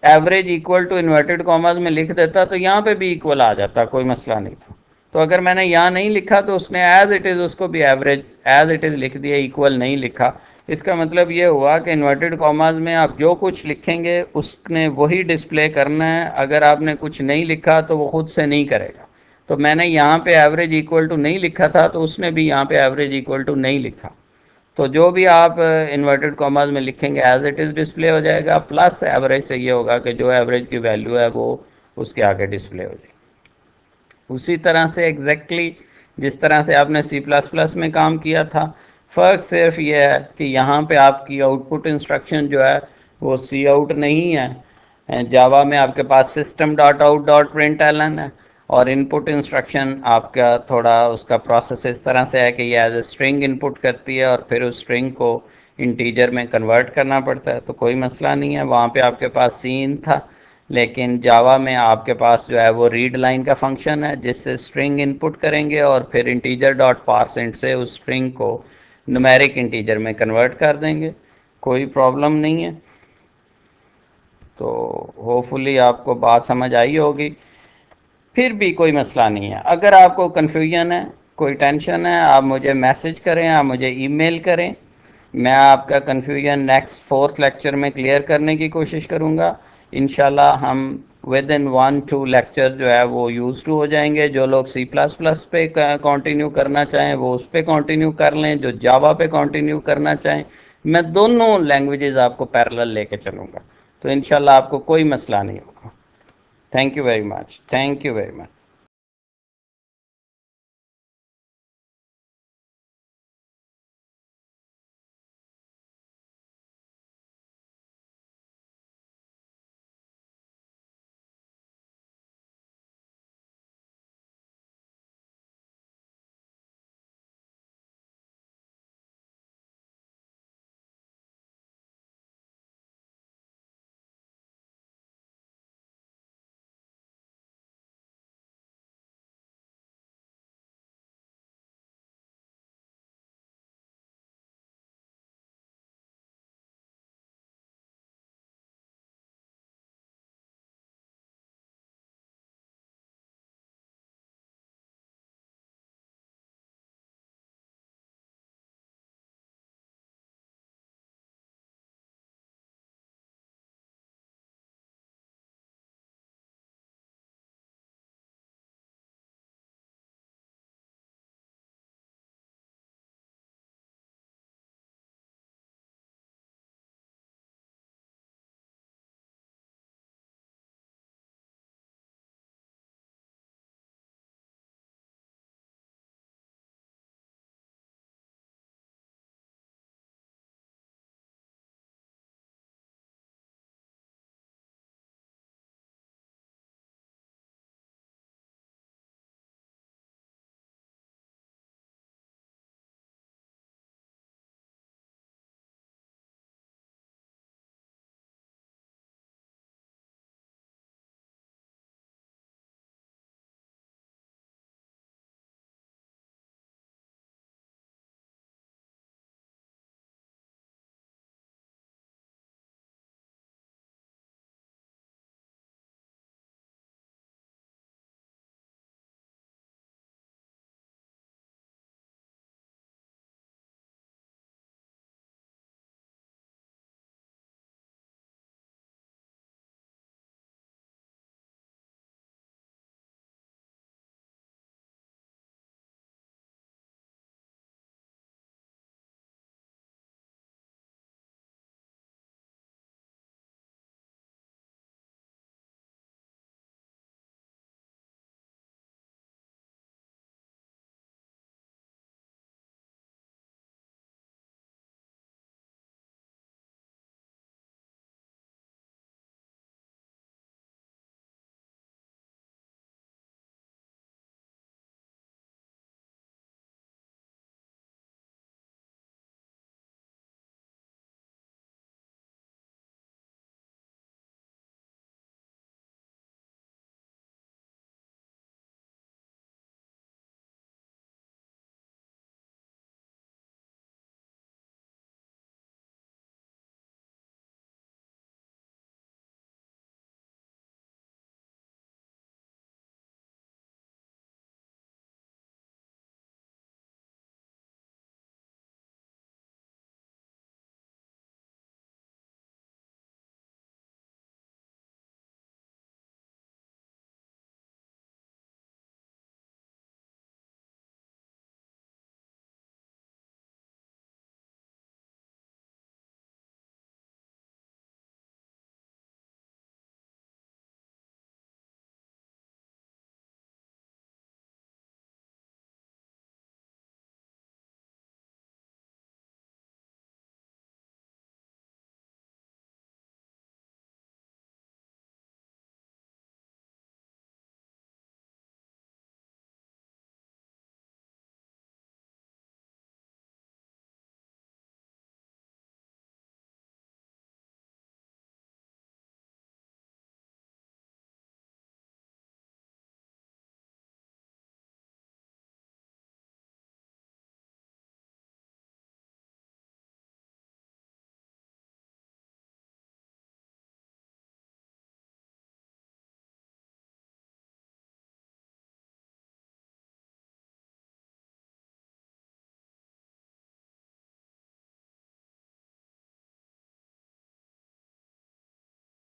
average equal to inverted commas में लिख देता तो यहाँ पे भी इक्वल आ जाता, कोई मसला नहीं था। तो अगर मैंने यहाँ नहीं लिखा तो उसने एज इट इज़ उसको भी एवरेज एज इट इज़ लिख दिया, इक्वल नहीं लिखा। इसका मतलब ये हुआ कि इन्वर्टेड कॉमास में आप जो कुछ लिखेंगे उसने वही डिस्प्ले करना है, अगर आपने कुछ नहीं लिखा तो वो खुद से नहीं करेगा। तो मैंने यहाँ पे एवरेज इक्वल टू नहीं लिखा था तो उसने भी यहाँ पे एवरेज इक्वल टू नहीं लिखा। तो जो भी आप इन्वर्टेड कॉमास में लिखेंगे एज इट इज़ डिस्प्ले हो जाएगा, प्लस एवरेज से ये होगा कि जो एवरेज की वैल्यू है वो उसके आगे डिस्प्ले हो जाएगी। उसी तरह से एग्जैक्टली जिस तरह से आपने सी प्लस प्लस में काम किया था, फ़र्क सिर्फ ये है कि यहाँ पे आपकी आउटपुट इंस्ट्रक्शन जो है वो सी आउट नहीं है, जावा में आपके पास system dot out dot print L N है, और इनपुट इंस्ट्रक्शन आपका थोड़ा उसका प्रोसेस इस तरह से है कि ये एज ए स्ट्रिंग इनपुट करती है और फिर उस स्ट्रिंग को इंटीजर में कन्वर्ट करना पड़ता है। तो कोई मसला नहीं है, वहाँ पे आपके पास सीन था लेकिन जावा में आपके पास जो है वो रीड लाइन का फंक्शन है जिससे स्ट्रिंग इनपुट करेंगे और फिर इंटीजर डॉट पारसेंट से उस स्ट्रिंग को न्यूमेरिक इंटीजर में कन्वर्ट कर देंगे, कोई प्रॉब्लम नहीं है। तो होपफुली आपको बात समझ आई होगी। फिर भी कोई मसला नहीं है, अगर आपको कन्फ्यूजन है, कोई टेंशन है, आप मुझे मैसेज करें, आप मुझे ईमेल करें। मैं आपका कन्फ्यूजन नेक्स्ट फोर्थ लेक्चर में क्लियर करने की कोशिश करूँगा। इंशाल्लाह हम विद इन 1-2 लेक्चर जो है वो यूज़ टू हो जाएंगे। जो लोग सी प्लस प्लस पे कंटिन्यू करना चाहें वो उस पर कंटिन्यू कर लें, जो जावा पे कंटिन्यू करना चाहें। मैं दोनों लैंग्वेजेस आपको पैरेलल लेके चलूँगा, तो इंशाल्लाह आपको कोई मसला नहीं होगा। Thank you very much, thank you very much.